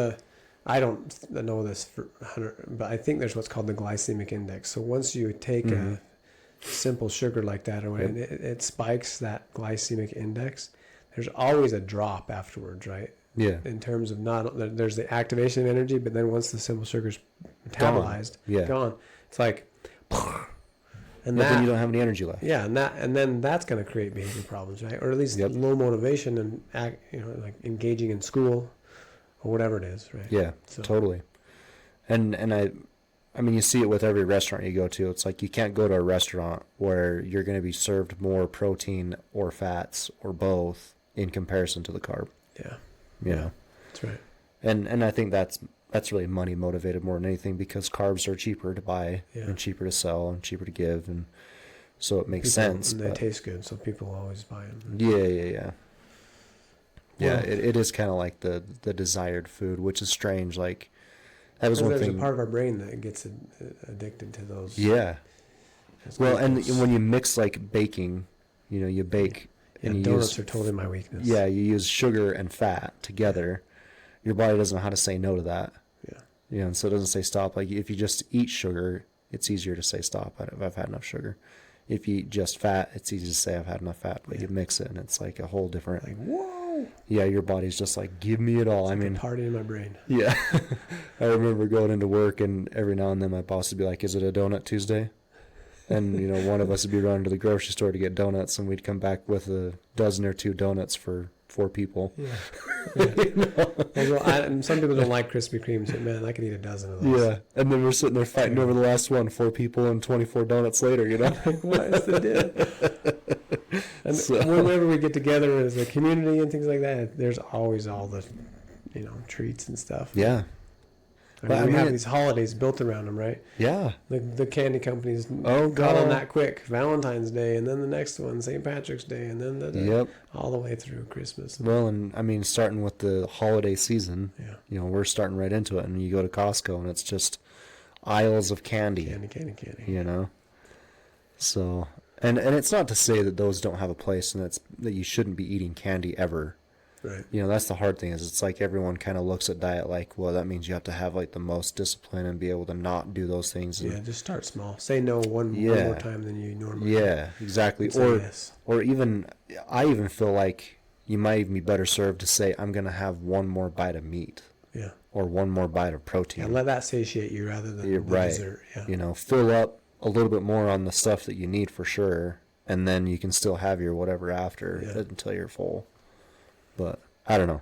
I don't know this for 100, but I think there's what's called the glycemic index. So once you take a simple sugar like that away, and it spikes that glycemic index, there's always a drop afterwards, right? Yeah. In terms of there's the activation of energy, but then once the simple sugar's metabolized, gone, it's like, and then you don't have any energy left. Yeah, and then that's going to create behavior problems, right? Or at least low motivation and like engaging in school or whatever it is, right? Yeah, totally. And I mean, you see it with every restaurant you go to. It's like you can't go to a restaurant where you're going to be served more protein or fats or both in comparison to the carb. Yeah. You know? That's right. And I think that's really money motivated more than anything, because carbs are cheaper to buy and cheaper to sell and cheaper to give, and so it makes sense. And they taste good, so people always buy them. Yeah. Yeah, it is kind of like the desired food, which is strange. Like, that was one thing. There's a part of our brain that gets addicted to those. Yeah. Well, and when you mix like baking, you know, you bake. And donuts are totally my weakness. Yeah, you use sugar and fat together. Your body doesn't know how to say no to that. Yeah. You know, and so it doesn't say stop. Like, if you just eat sugar, it's easier to say stop. I've had enough sugar. If you eat just fat, it's easy to say I've had enough fat. But you mix it, and it's like a whole different. Like, whoa. Yeah, your body's just like, give me it all. It's I like mean, a party in my brain. Yeah. I remember going into work, and every now and then my boss would be like, "Is it a donut Tuesday?" And, you know, one of us would be running to the grocery store to get donuts, and we'd come back with a dozen or two donuts for 4 people. Yeah. You know? And some people don't like Krispy Kremes, but man, I could eat a dozen of those. Yeah. And then we're sitting there fighting over the last one, 4 people and 24 donuts later, you know? What is the deal? And whenever we get together as a community and things like that, there's always all the, you know, treats and stuff. Yeah. We have these holidays built around them, right? Yeah. The candy companies got on that quick. Valentine's Day, and then the next one, St. Patrick's Day, and then all the way through Christmas. Well, and I mean, starting with the holiday season, you know, we're starting right into it, and you go to Costco, and it's just aisles of candy. Candy. You know? So, and it's not to say that those don't have a place, and that you shouldn't be eating candy ever. Right. You know, that's the hard thing, is it's like everyone kind of looks at diet like, well, that means you have to have like the most discipline and be able to not do those things. Yeah, just start small. Say no one more time than you normally do. Yeah, exactly. Or even, I even feel like you might even be better served to say, I'm going to have one more bite of meat. Yeah. Or one more bite of protein. Yeah, let that satiate you rather than the dessert. Yeah. You know, fill up a little bit more on the stuff that you need for sure, and then you can still have your whatever after until you're full. But I don't know.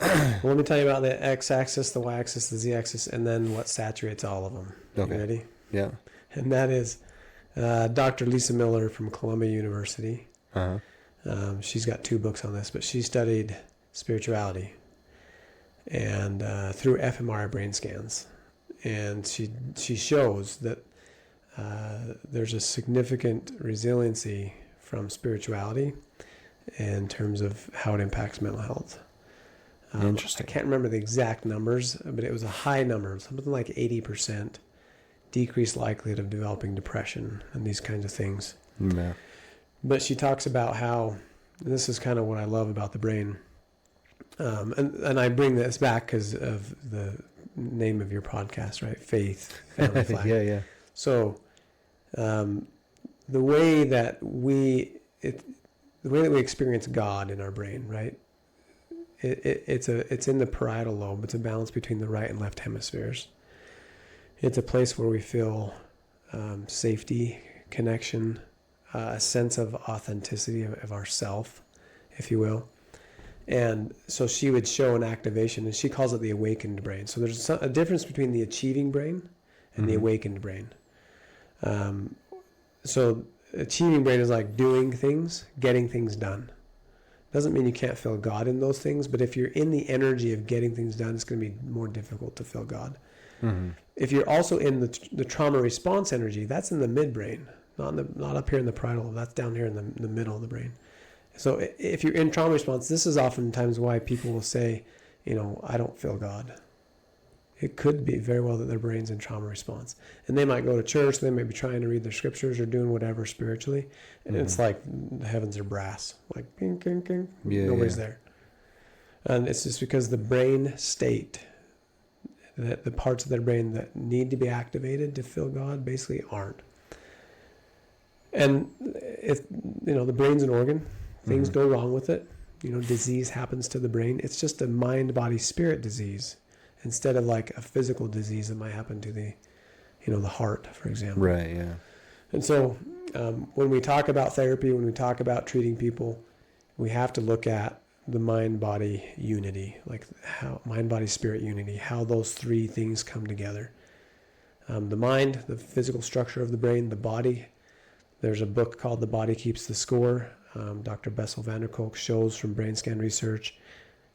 Well, let me tell you about the x-axis, the y-axis, the z-axis, and then what saturates all of them. Okay. You ready? Yeah. And that is Dr. Lisa Miller from Columbia University. She's got 2 books on this, but she studied spirituality and through fMRI brain scans. And she shows that there's a significant resiliency from spirituality in terms of how it impacts mental health. Interesting. I can't remember the exact numbers, but it was a high number, something like 80% decreased likelihood of developing depression and these kinds of things. Yeah. But she talks about how, and this is kind of what I love about the brain, and I bring this back because of the name of your podcast, right? Faith, Family Flag. Yeah. So the way that we experience God in our brain, right? It's in the parietal lobe. It's a balance between the right and left hemispheres. It's a place where we feel safety, connection, a sense of authenticity of ourself, if you will. And so she would show an activation, and she calls it the awakened brain. So there's a difference between the achieving brain and the awakened brain. So achieving brain is like doing things, getting things done. Doesn't mean you can't feel God in those things, but if you're in the energy of getting things done, it's going to be more difficult to feel God. If you're also in the trauma response energy, that's in the midbrain, not up here in the parietal lobe. That's down here in the middle of the brain. So if you're in trauma response, this is oftentimes why people will say, I don't feel God. It could be very well that their brain's in trauma response. And they might go to church, they may be trying to read their scriptures or doing whatever spiritually. And it's like the heavens are brass. Like, ping, ping, ping. Nobody's there. And it's just because the brain state, that the parts of their brain that need to be activated to feel God basically aren't. And if, the brain's an organ, things go wrong with it. Disease happens to the brain. It's just a mind, body, spirit disease, instead of like a physical disease that might happen to the heart, for example. Right, yeah. And so when we talk about therapy, when we talk about treating people, we have to look at the mind-body unity, like how mind, body, spirit unity, how those three things come together. The mind, the physical structure of the brain, the body. There's a book called The Body Keeps the Score. Dr. Bessel van der Kolk shows from brain scan research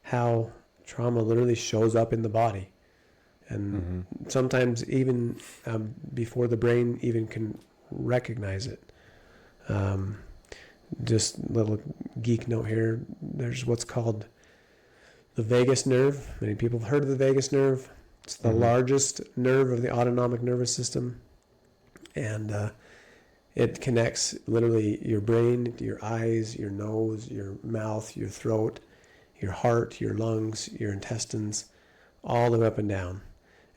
how trauma literally shows up in the body. And sometimes even before the brain even can recognize it. Just a little geek note here. There's what's called the vagus nerve. Many people have heard of the vagus nerve. It's the largest nerve of the autonomic nervous system. And it connects literally your brain, your eyes, your nose, your mouth, your throat, your heart, your lungs, your intestines, all the way up and down.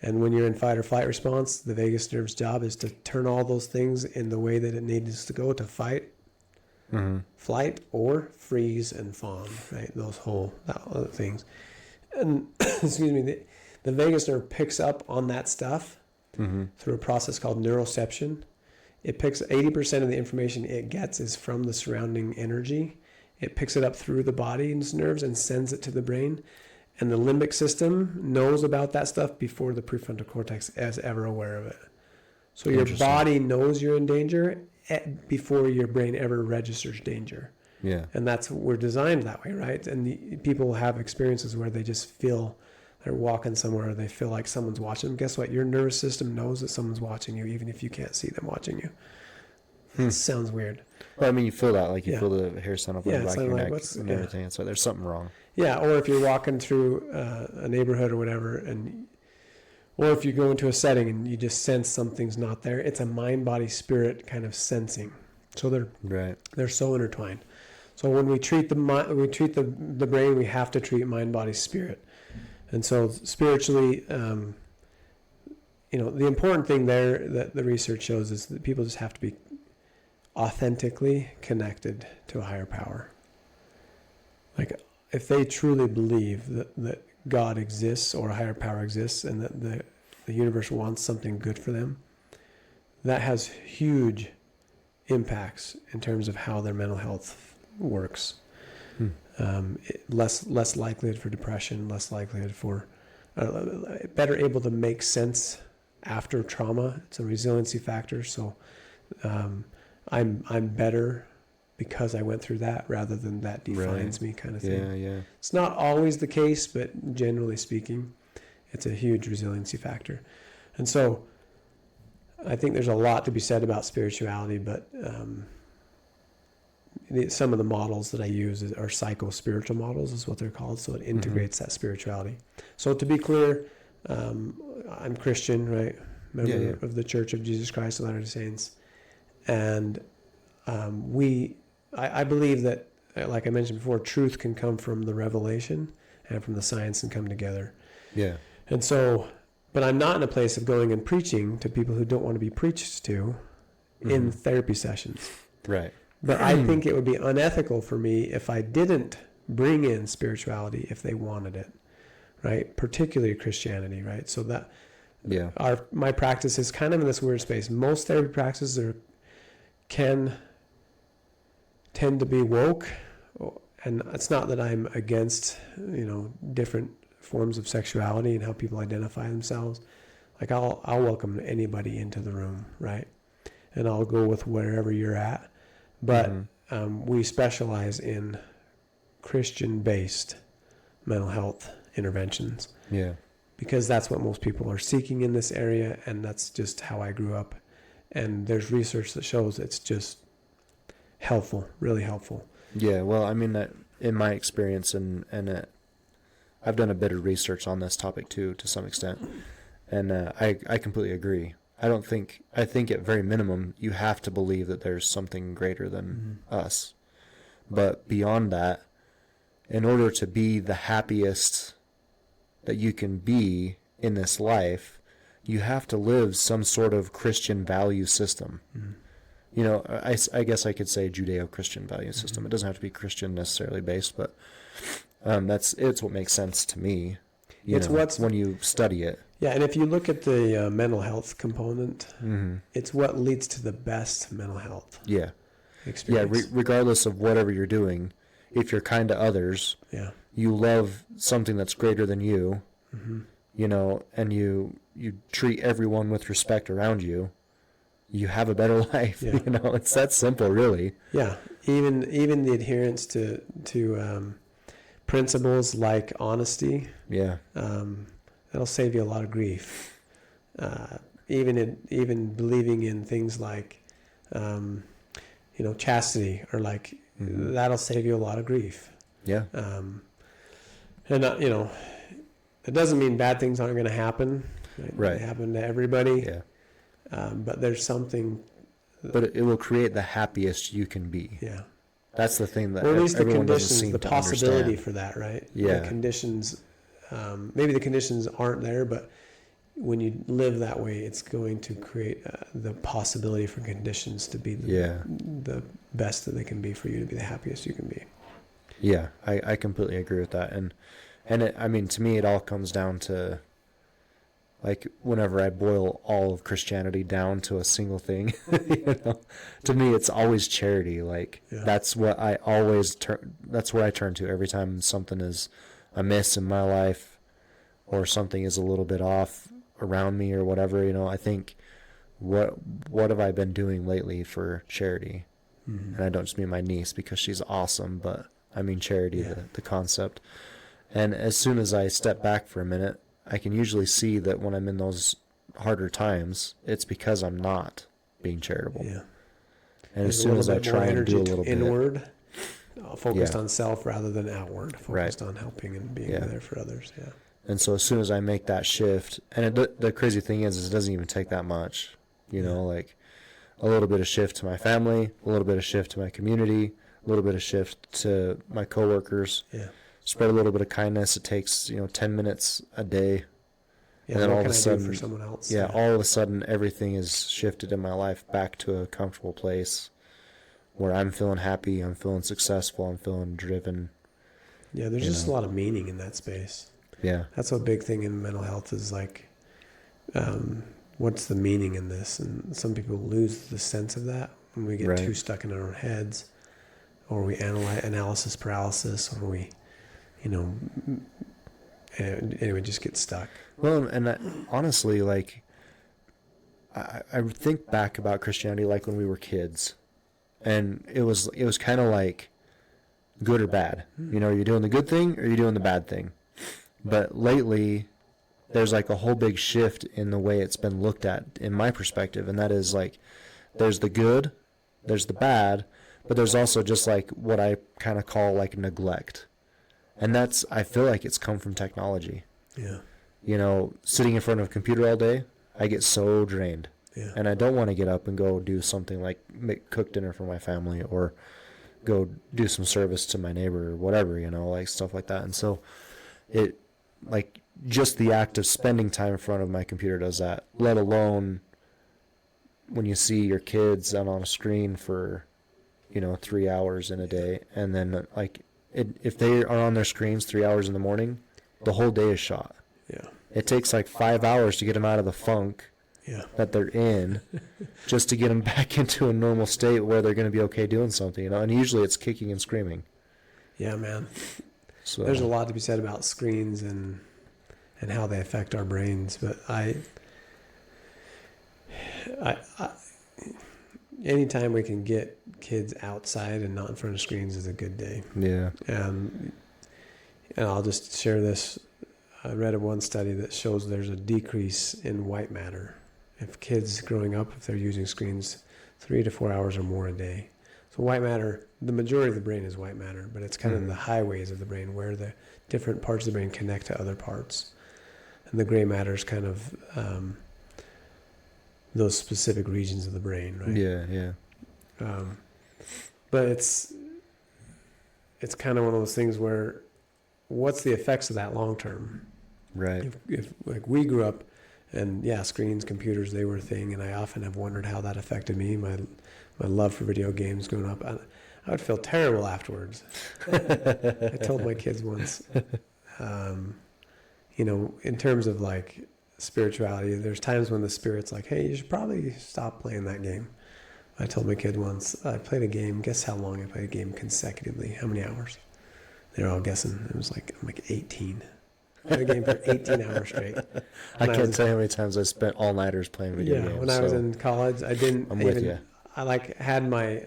And when you're in fight or flight response, the vagus nerve's job is to turn all those things in the way that it needs to go to fight, flight, or freeze and fawn, right? Those whole other things. And, excuse me, the vagus nerve picks up on that stuff through a process called neuroception. It picks 80% of the information it gets is from the surrounding energy. It picks it up through the body's nerves and sends it to the brain. And the limbic system knows about that stuff before the prefrontal cortex is ever aware of it. So your body knows you're in danger before your brain ever registers danger. Yeah. And we're designed that way, right? And people have experiences where they just feel they're walking somewhere, they feel like someone's watching them. Guess what? Your nervous system knows that someone's watching you, even if you can't see them watching you. It sounds weird. Well, I mean, you feel that, like you feel the hair stand up on the back of your neck and everything. Yeah. So there's something wrong. Yeah, or if you're walking through a neighborhood or whatever, or if you go into a setting and you just sense something's not there, it's a mind, body, spirit kind of sensing. So they're so intertwined. So when we treat the brain, we have to treat mind, body, spirit. And so spiritually, the important thing there that the research shows is that people just have to be authentically connected to a higher power. Like if they truly believe that God exists or a higher power exists and that the universe wants something good for them, that has huge impacts in terms of how their mental health works. Less likelihood for depression, less likelihood for better able to make sense after trauma. It's a resiliency factor. So I'm better because I went through that rather than that defines me kind of thing. Yeah. It's not always the case, but generally speaking, it's a huge resiliency factor. And so I think there's a lot to be said about spirituality, but some of the models that I use are psycho-spiritual models is what they're called. So it integrates that spirituality. So to be clear, I'm Christian, right? Member of the Church of Jesus Christ of Latter-day Saints. And I believe that, like I mentioned before, truth can come from the revelation and from the science and come together. Yeah. And so, but I'm not in a place of going and preaching to people who don't want to be preached to in therapy sessions. Right. But I think it would be unethical for me if I didn't bring in spirituality if they wanted it, right? Particularly Christianity, right? So that my practice is kind of in this weird space. Most therapy practices can tend to be woke and it's not that I'm against, different forms of sexuality and how people identify themselves. Like I'll welcome anybody into the room, right? And I'll go with wherever you're at. But we specialize in Christian-based mental health interventions. Yeah. Because that's what most people are seeking in this area, and that's just how I grew up. And there's research that shows it's just helpful, really helpful. Yeah, well, I mean, that in my experience, and I've done a bit of research on this topic too, to some extent, and I completely agree. I think at very minimum, you have to believe that there's something greater than us. But beyond that, in order to be the happiest that you can be in this life, you have to live some sort of Christian value system. I guess I could say Judeo-Christian value system. It doesn't have to be Christian necessarily based, but it's what makes sense to me. When you study it. Yeah, and if you look at the mental health component, it's what leads to the best mental health experience. Yeah, regardless of whatever you're doing, if you're kind to others, you love something that's greater than you, and you treat everyone with respect around you, you have a better life. Yeah. It's that simple, really. Yeah, even the adherence to principles like honesty. Yeah. That'll save you a lot of grief. Even believing in things like, chastity, or like that'll save you a lot of grief. Yeah. And it doesn't mean bad things aren't going to happen. Right. They happen to everybody. Yeah. But there's something. But it will create the happiest you can be. Yeah. That's the thing that at least the everyone doesn't conditions, seem the to possibility understand. for that, right? Yeah. The conditions, maybe the conditions aren't there, but when you live that way, it's going to create the possibility for conditions to be the best that they can be for you, to be the happiest you can be. Yeah, I completely agree with that. And to me, it all comes down to, like, whenever I boil all of Christianity down to a single thing, to me, it's always charity. Like, that's what I always that's where I turn to every time something is amiss in my life, or something is a little bit off around me or whatever. I think, what have I been doing lately for charity? And I don't just mean my niece because she's awesome, but I mean charity, the concept. And as soon as I step back for a minute, I can usually see that when I'm in those harder times, it's because I'm not being charitable. Yeah. And as soon as I try and do a little bit inward, focused on self rather than outward, focused on helping and being there for others. Yeah. And so as soon as I make that shift, and the crazy thing is it doesn't even take that much, like a little bit of shift to my family, a little bit of shift to my community, a little bit of shift to my coworkers. Yeah. Spread a little bit of kindness. It takes 10 minutes a day, and then all of a sudden, for someone else. All of a sudden, everything is shifted in my life back to a comfortable place where I'm feeling happy, I'm feeling successful, I'm feeling driven. Yeah, there's just a lot of meaning in that space. Yeah, that's a big thing in mental health is like, what's the meaning in this? And some people lose the sense of that when we get too stuck in our own heads, or we analysis paralysis, or we. Anyway, just get stuck. Well, and honestly, like, I think back about Christianity like when we were kids, and it was kind of like good or bad. You're doing the good thing or you're doing the bad thing. But lately, there's like a whole big shift in the way it's been looked at in my perspective, and that is like, there's the good, there's the bad, but there's also just like what I kind of call like neglect. And I feel like it's come from technology. Yeah. Sitting in front of a computer all day, I get so drained. Yeah. And I don't want to get up and go do something like cook dinner for my family, or go do some service to my neighbor, or whatever, like stuff like that. And so like just the act of spending time in front of my computer does that, let alone when you see your kids on a screen for, 3 hours in a day, and then like, if they are on their screens 3 hours in the morning, the whole day is shot. Yeah. It takes like 5 hours to get them out of the funk that they're in, just to get them back into a normal state where they're going to be okay doing something, And usually it's kicking and screaming. Yeah, man. So There's a lot to be said about screens and how they affect our brains. But I anytime we can get kids outside and not in front of screens is a good day. Yeah. And I'll just share this. I read one study that shows there's a decrease in white matter if kids growing up, if they're using screens 3 to 4 hours or more a day. So white matter, the majority of the brain is white matter, but it's kind of the highways of the brain where the different parts of the brain connect to other parts. And the gray matter is kind of those specific regions of the brain, right? Yeah. But it's kind of one of those things where what's the effects of that long term? Right. If like we grew up and screens, computers, they were a thing, and I often have wondered how that affected me, my love for video games growing up. I would feel terrible afterwards. I told my kids once, in terms of like spirituality, there's times when the spirit's like, hey, you should probably stop playing that game. I told my kid once, I played a game, guess how long I played a game consecutively, how many hours? They're all guessing. It was like, I'm like 18. I played a game for 18 hours straight. I can't tell you how many times I spent all-nighters playing video games. When I was in college, I had my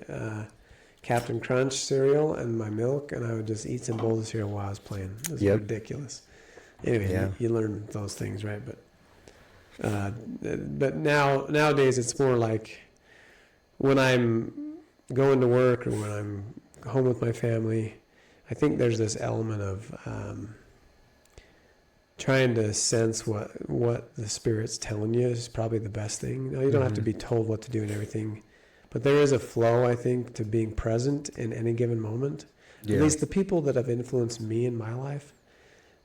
Captain Crunch cereal and my milk, and I would just eat some bowls of cereal while I was playing. It was ridiculous. Anyway, you learn those things, right? But nowadays it's more like when I'm going to work or when I'm home with my family, I think there's this element of trying to sense what the Spirit's telling you is probably the best thing. Now, you don't have to be told what to do and everything, but there is a flow, I think, to being present in any given moment. Yeah. At least the people that have influenced me in my life,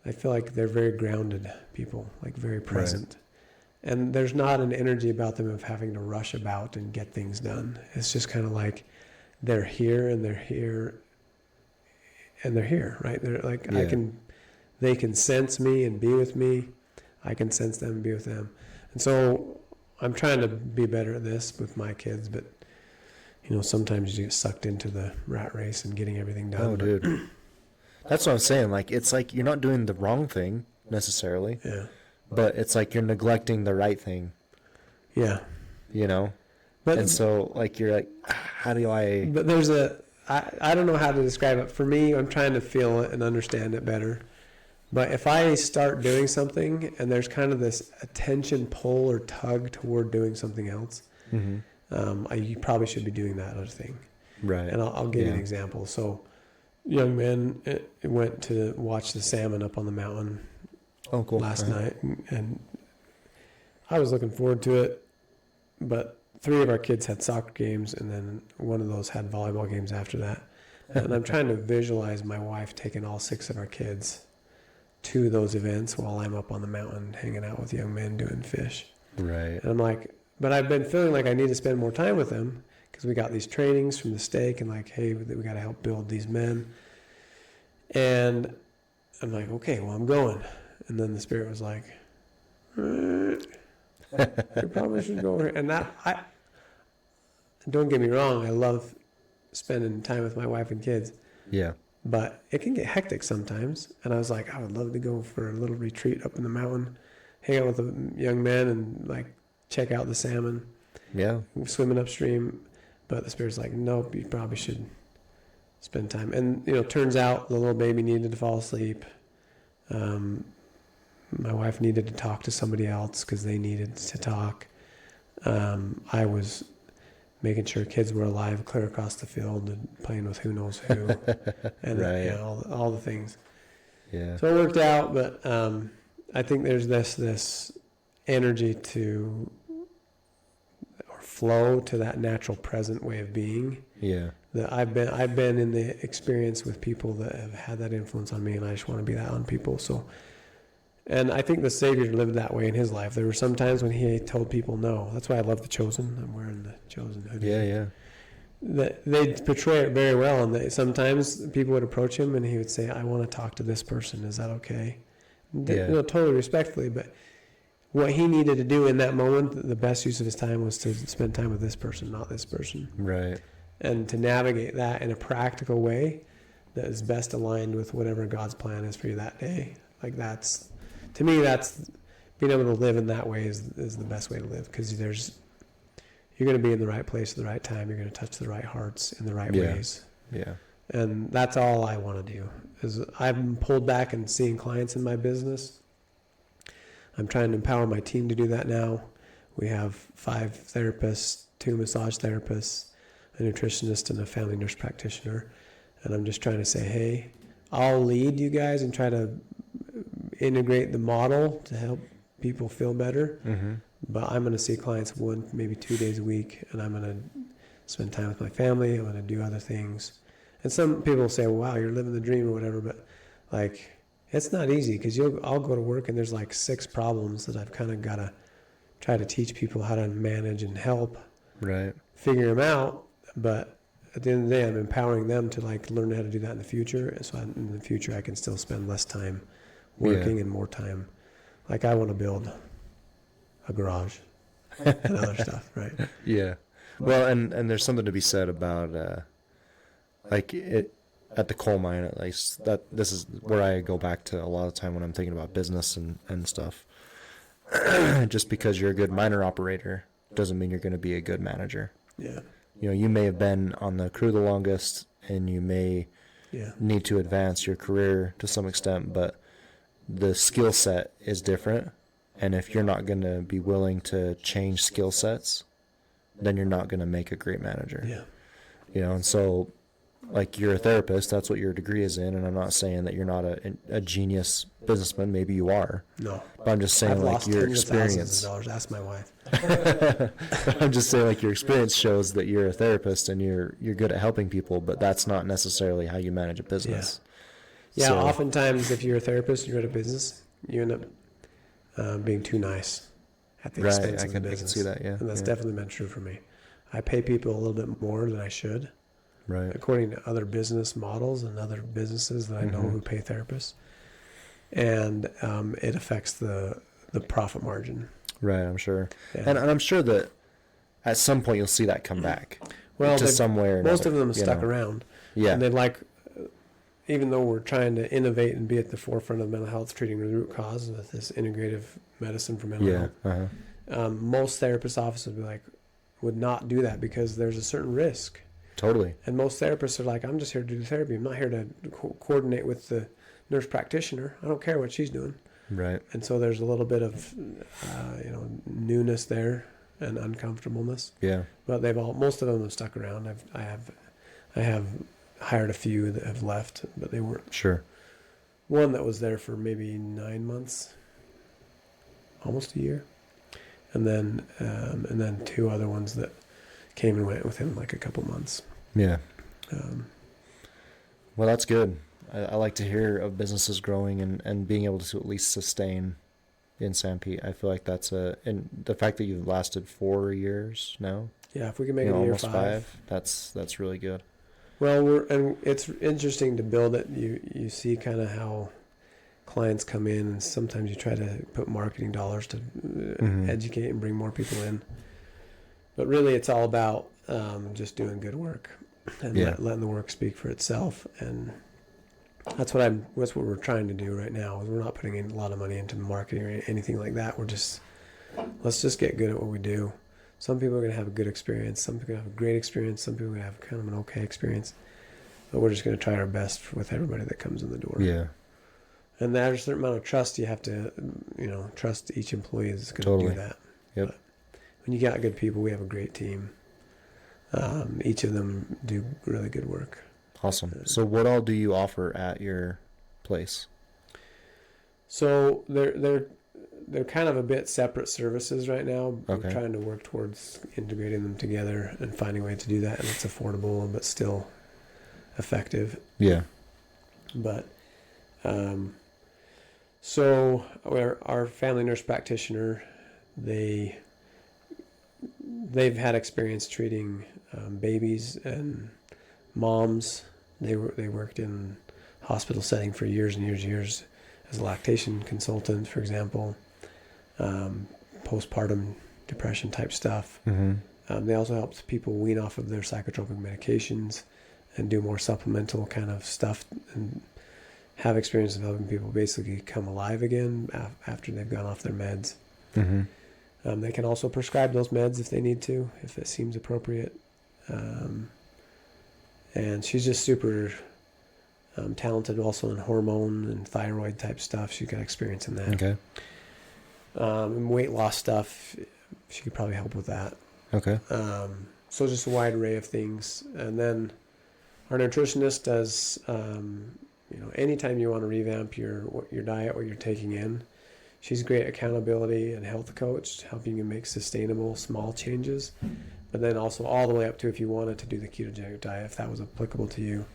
I feel like they're very grounded people, like very present. Right. And there's not an energy about them of having to rush about and get things done. It's just kind of like they're here and they're here and they're here, right? They're like, they can sense me and be with me. I can sense them and be with them. And so I'm trying to be better at this with my kids, but sometimes you get sucked into the rat race and getting everything done. Oh, dude. That's what I'm saying. Like, it's like you're not doing the wrong thing necessarily. Yeah. But it's like you're neglecting the right thing. Yeah. But, and so, like, you're like, how do I... But there's I don't know how to describe it. For me, I'm trying to feel it and understand it better. But if I start doing something and there's kind of this attention pull or tug toward doing something else, you probably should be doing that other thing. Right. And I'll give you an example. So, young man went to watch the salmon up on the mountain last night. And I was looking forward to it. But 3 of our kids had soccer games, and then one of those had volleyball games after that. And I'm trying to visualize my wife taking all 6 of our kids to those events while I'm up on the mountain hanging out with young men doing fish. Right. And I'm like, but I've been feeling like I need to spend more time with them because we got these trainings from the stake and like, hey, we got to help build these men. And I'm like, okay, well, I'm going. And then the Spirit was like, you probably should go over here. And don't get me wrong, I love spending time with my wife and kids. Yeah. But it can get hectic sometimes. And I was like, I would love to go for a little retreat up in the mountain, hang out with the young men and like check out the salmon. Yeah. Swimming upstream. But the Spirit's like, nope, you probably should spend time. And, turns out the little baby needed to fall asleep. My wife needed to talk to somebody else because they needed to talk. I was making sure kids were alive clear across the field and playing with who knows who. And right. All the things. Yeah. So it worked out, but I think there's this energy to or flow to that natural present way of being. Yeah. That I've been in the experience with people that have had that influence on me, and I just want to be that on people. So, and I think the Savior lived that way in his life. There were some times when he told people no. That's why I love The Chosen. I'm wearing The Chosen hoodie. Yeah. That they portray it very well, and sometimes people would approach him and he would say, I want to talk to this person. Is that okay? Totally respectfully, but what he needed to do in that moment, the best use of his time was to spend time with this person, not this person. Right. And to navigate that in a practical way, that is best aligned with whatever God's plan is for you that day. Like that's, to me, that's being able to live in that way is the best way to live, because you're going to be in the right place at the right time. You're going to touch the right hearts in the right ways. Yeah. And that's all I want to do. Is I'm pulled back and seeing clients in my business. I'm trying to empower my team to do that now. We have 5 therapists, 2 massage therapists, a nutritionist, and a family nurse practitioner. And I'm just trying to say, hey, I'll lead you guys and try to integrate the model to help people feel better. Mm-hmm. But I'm going to see clients 1, maybe 2 days a week, and I'm going to spend time with my family. I'm going to do other things. And some people say, wow, you're living the dream or whatever, but like, it's not easy, because I'll go to work and there's like 6 problems that I've kind of got to try to teach people how to manage and help figure them out. But at the end of the day, I'm empowering them to like learn how to do that in the future. And so in the future, I can still spend less time working and more time. Like I want to build a garage and other stuff, right? Yeah. Well, and there's something to be said about like it at the coal mine, at least. That this is where I go back to a lot of the time when I'm thinking about business and stuff. Just because you're a good miner operator doesn't mean you're going to be a good manager. Yeah. You know, you may have been on the crew the longest, and you may need to advance your career to some extent, but the skill set is different. And if you're not going to be willing to change skill sets, then you're not going to make a great manager. Yeah. You know, and so, like, you're a therapist, that's what your degree is in, and I'm not saying that you're not a genius businessman. Maybe you are. No. But I'm just saying, I've like, lost your tens of thousands experience. of dollars. Ask my wife. I'm just saying, like, your experience shows that you're a therapist and you're good at helping people, but that's not necessarily how you manage a business. Yeah, So, oftentimes if you're a therapist and you're at a business, you end up being too nice at the expense of the business. I can see that, yeah. And that's definitely been true for me. I pay people a little bit more than I should, according to other business models and other businesses that I know who pay therapists. And it affects the profit margin. Right, I'm sure. Yeah. And I'm sure that at some point you'll see that come back. Well, to somewhere. Most of them stuck around. Yeah. And they like, even though we're trying to innovate and be at the forefront of mental health, treating the root cause with this integrative medicine for mental health, most therapist offices would not do that because there's a certain risk. Totally. And most therapists are like, I'm just here to do therapy. I'm not here to coordinate with the nurse practitioner. I don't care what she's doing. Right. And so there's a little bit of, newness there and uncomfortableness. Yeah. But most of them have stuck around. I have hired a few that have left, but they weren't. Sure. One that was there for maybe 9 months, almost a year, and then 2 other ones that came and went within like a couple months. Yeah. Well, that's good. I like to hear of businesses growing and being able to at least sustain in San Pete. I feel like and the fact that you've lasted 4 years now. Yeah, if we can make it year almost 5, that's really good. Well, it's interesting to build it. You see kind of how clients come in, and sometimes you try to put marketing dollars to educate and bring more people in. But really, it's all about just doing good work and letting the work speak for itself. And that's what we're trying to do right now. We're not putting in a lot of money into marketing or anything like that. Let's just get good at what we do. Some people are going to have a good experience. Some people are going to have a great experience. Some people are going to have kind of an okay experience. But we're just going to try our best with everybody that comes in the door. Yeah. And there's a certain amount of trust you have to, trust each employee is going to do that. Yep. But when you got good people, we have a great team. Each of them do really good work. Awesome. So what all do you offer at your place? So they're kind of a bit separate services right now. Okay. We're trying to work towards integrating them together and finding a way to do that, and it's affordable but still effective. Yeah. But so our family nurse practitioner, they've had experience treating babies and moms. They worked in hospital setting for years and years and years as a lactation consultant, for example, postpartum depression type stuff. Mm-hmm. They also helped people wean off of their psychotropic medications and do more supplemental kind of stuff and have experience of helping people basically come alive again after they've gone off their meds. Mm-hmm. They can also prescribe those meds if they need to, if it seems appropriate. And she's just super talented also in hormone and thyroid type stuff. She's got experience in that. Okay. And weight loss stuff, she could probably help with that. Okay. So just a wide array of things. And then our nutritionist does, anytime you want to revamp your diet, what you're taking in, she's a great accountability and health coach, helping you make sustainable small changes. But then also all the way up to if you wanted to do the ketogenic diet, if that was applicable to you,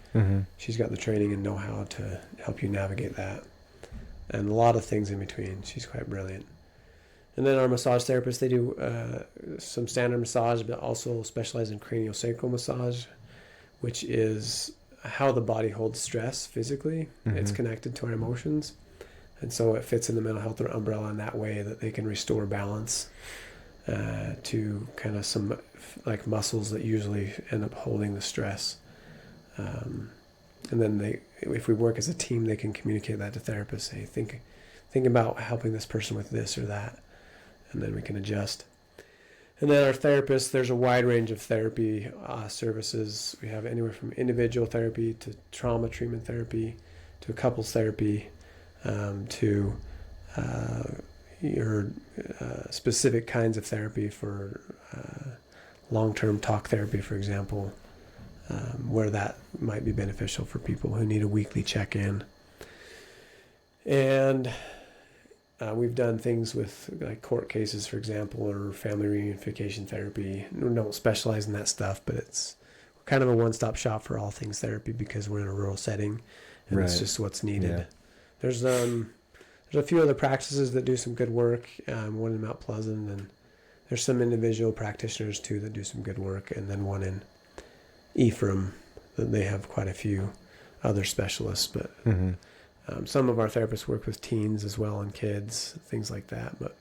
she's got the training and know-how to help you navigate that. And a lot of things in between. She's quite brilliant. And then our massage therapists, they do some standard massage, but also specialize in craniosacral massage, which is how the body holds stress physically. It's connected to our emotions. And so it fits in the mental health umbrella in that way that they can restore balance to kind of some like muscles that usually end up holding the stress. And then if we work as a team, they can communicate that to therapists. Say, think about helping this person with this or that, and then we can adjust. And then our therapists, there's a wide range of therapy services. We have anywhere from individual therapy to trauma treatment therapy to couples therapy to your specific kinds of therapy for long-term talk therapy, for example, where that might be beneficial for people who need a weekly check-in. And we've done things with like court cases, for example, or family reunification therapy. We don't specialize in that stuff, but it's kind of a one-stop shop for all things therapy because we're in a rural setting, and it's just what's needed. Yeah. There's a few other practices that do some good work, one in Mount Pleasant, and there's some individual practitioners too that do some good work, and then one in Ephraim that they have quite a few other specialists, but some of our therapists work with teens as well and kids, things like that. But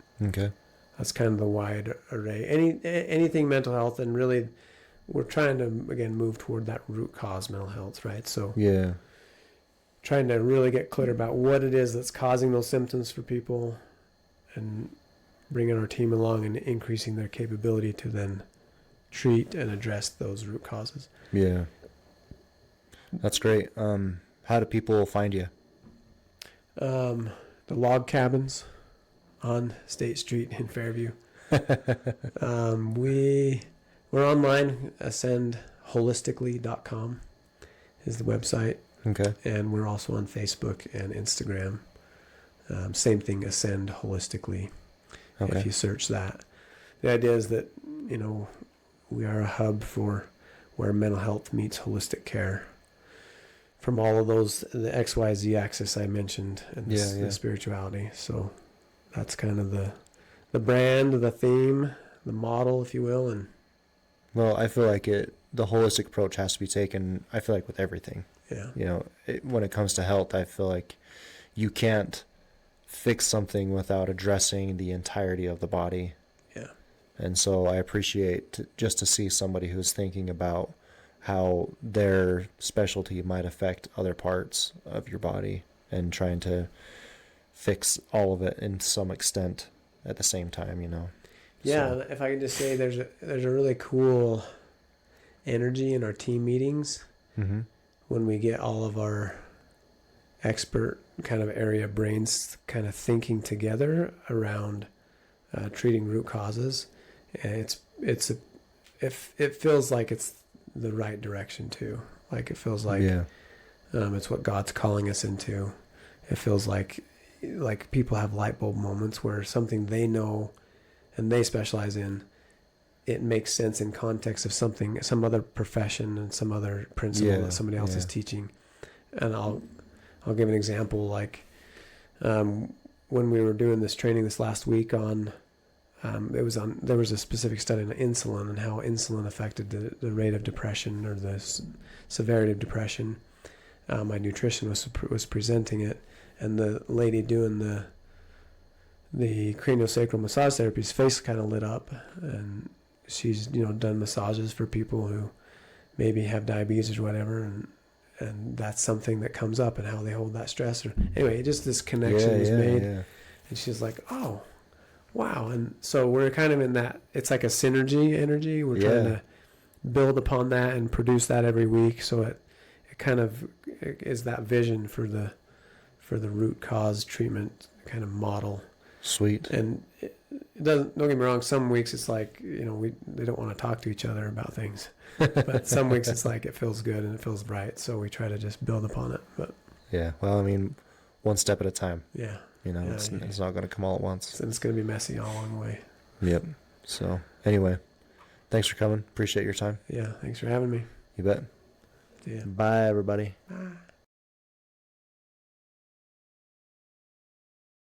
that's kind of the wide array. Anything mental health, and really we're trying to again move toward that root cause mental health, right? So trying to really get clear about what it is that's causing those symptoms for people, and bringing our team along and increasing their capability to then treat and address those root causes. Yeah, that's great. How do people find you? The log cabins on State Street in Fairview. We're online. ascendholistically.com is the website. Okay. And we're also on Facebook and Instagram. Same thing, Ascend Holistically. Okay. If you search that. The idea is that, we are a hub for where mental health meets holistic care. From all of those, the XYZ axis I mentioned, and the spirituality. So that's kind of the brand, the theme, the model, if you will. And well, I feel like the holistic approach has to be taken, I feel like, with everything. Yeah. When it comes to health, I feel like you can't fix something without addressing the entirety of the body. Yeah. And so I appreciate just to see somebody who's thinking about how their specialty might affect other parts of your body and trying to fix all of it in some extent at the same time, Yeah, so. If I can just say there's a really cool energy in our team meetings when we get all of our expert kind of area brains kind of thinking together around treating root causes. And it feels like it's the right direction too. Like it feels like it's what God's calling us into. It feels like people have light bulb moments where something they know and they specialize in, it makes sense in context of some other profession and some other principle that somebody else is teaching. And I'll give an example. Like when we were doing this training this last week on, there was a specific study on insulin and how insulin affected the rate of depression or the severity of depression. My nutritionist was presenting it, and the lady doing the craniosacral massage therapy's face kind of lit up, and she's done massages for people who maybe have diabetes or whatever, and that's something that comes up and how they hold that stress. Or anyway, just this connection is made, and she's like, oh, wow. And so we're kind of in that. It's like a synergy energy. We're trying to build upon that and produce that every week. So it kind of is that vision for the root cause treatment kind of model. Sweet. And it doesn't, don't get me wrong, some weeks it's like, they don't want to talk to each other about things. But some weeks it's like it feels good and it feels right. So we try to just build upon it. But yeah, well, I mean, one step at a time. Yeah. It's not going to come all at once. And it's going to be messy all along the way. Yep. So anyway, thanks for coming. Appreciate your time. Yeah. Thanks for having me. You bet. See ya. Bye, everybody. Bye.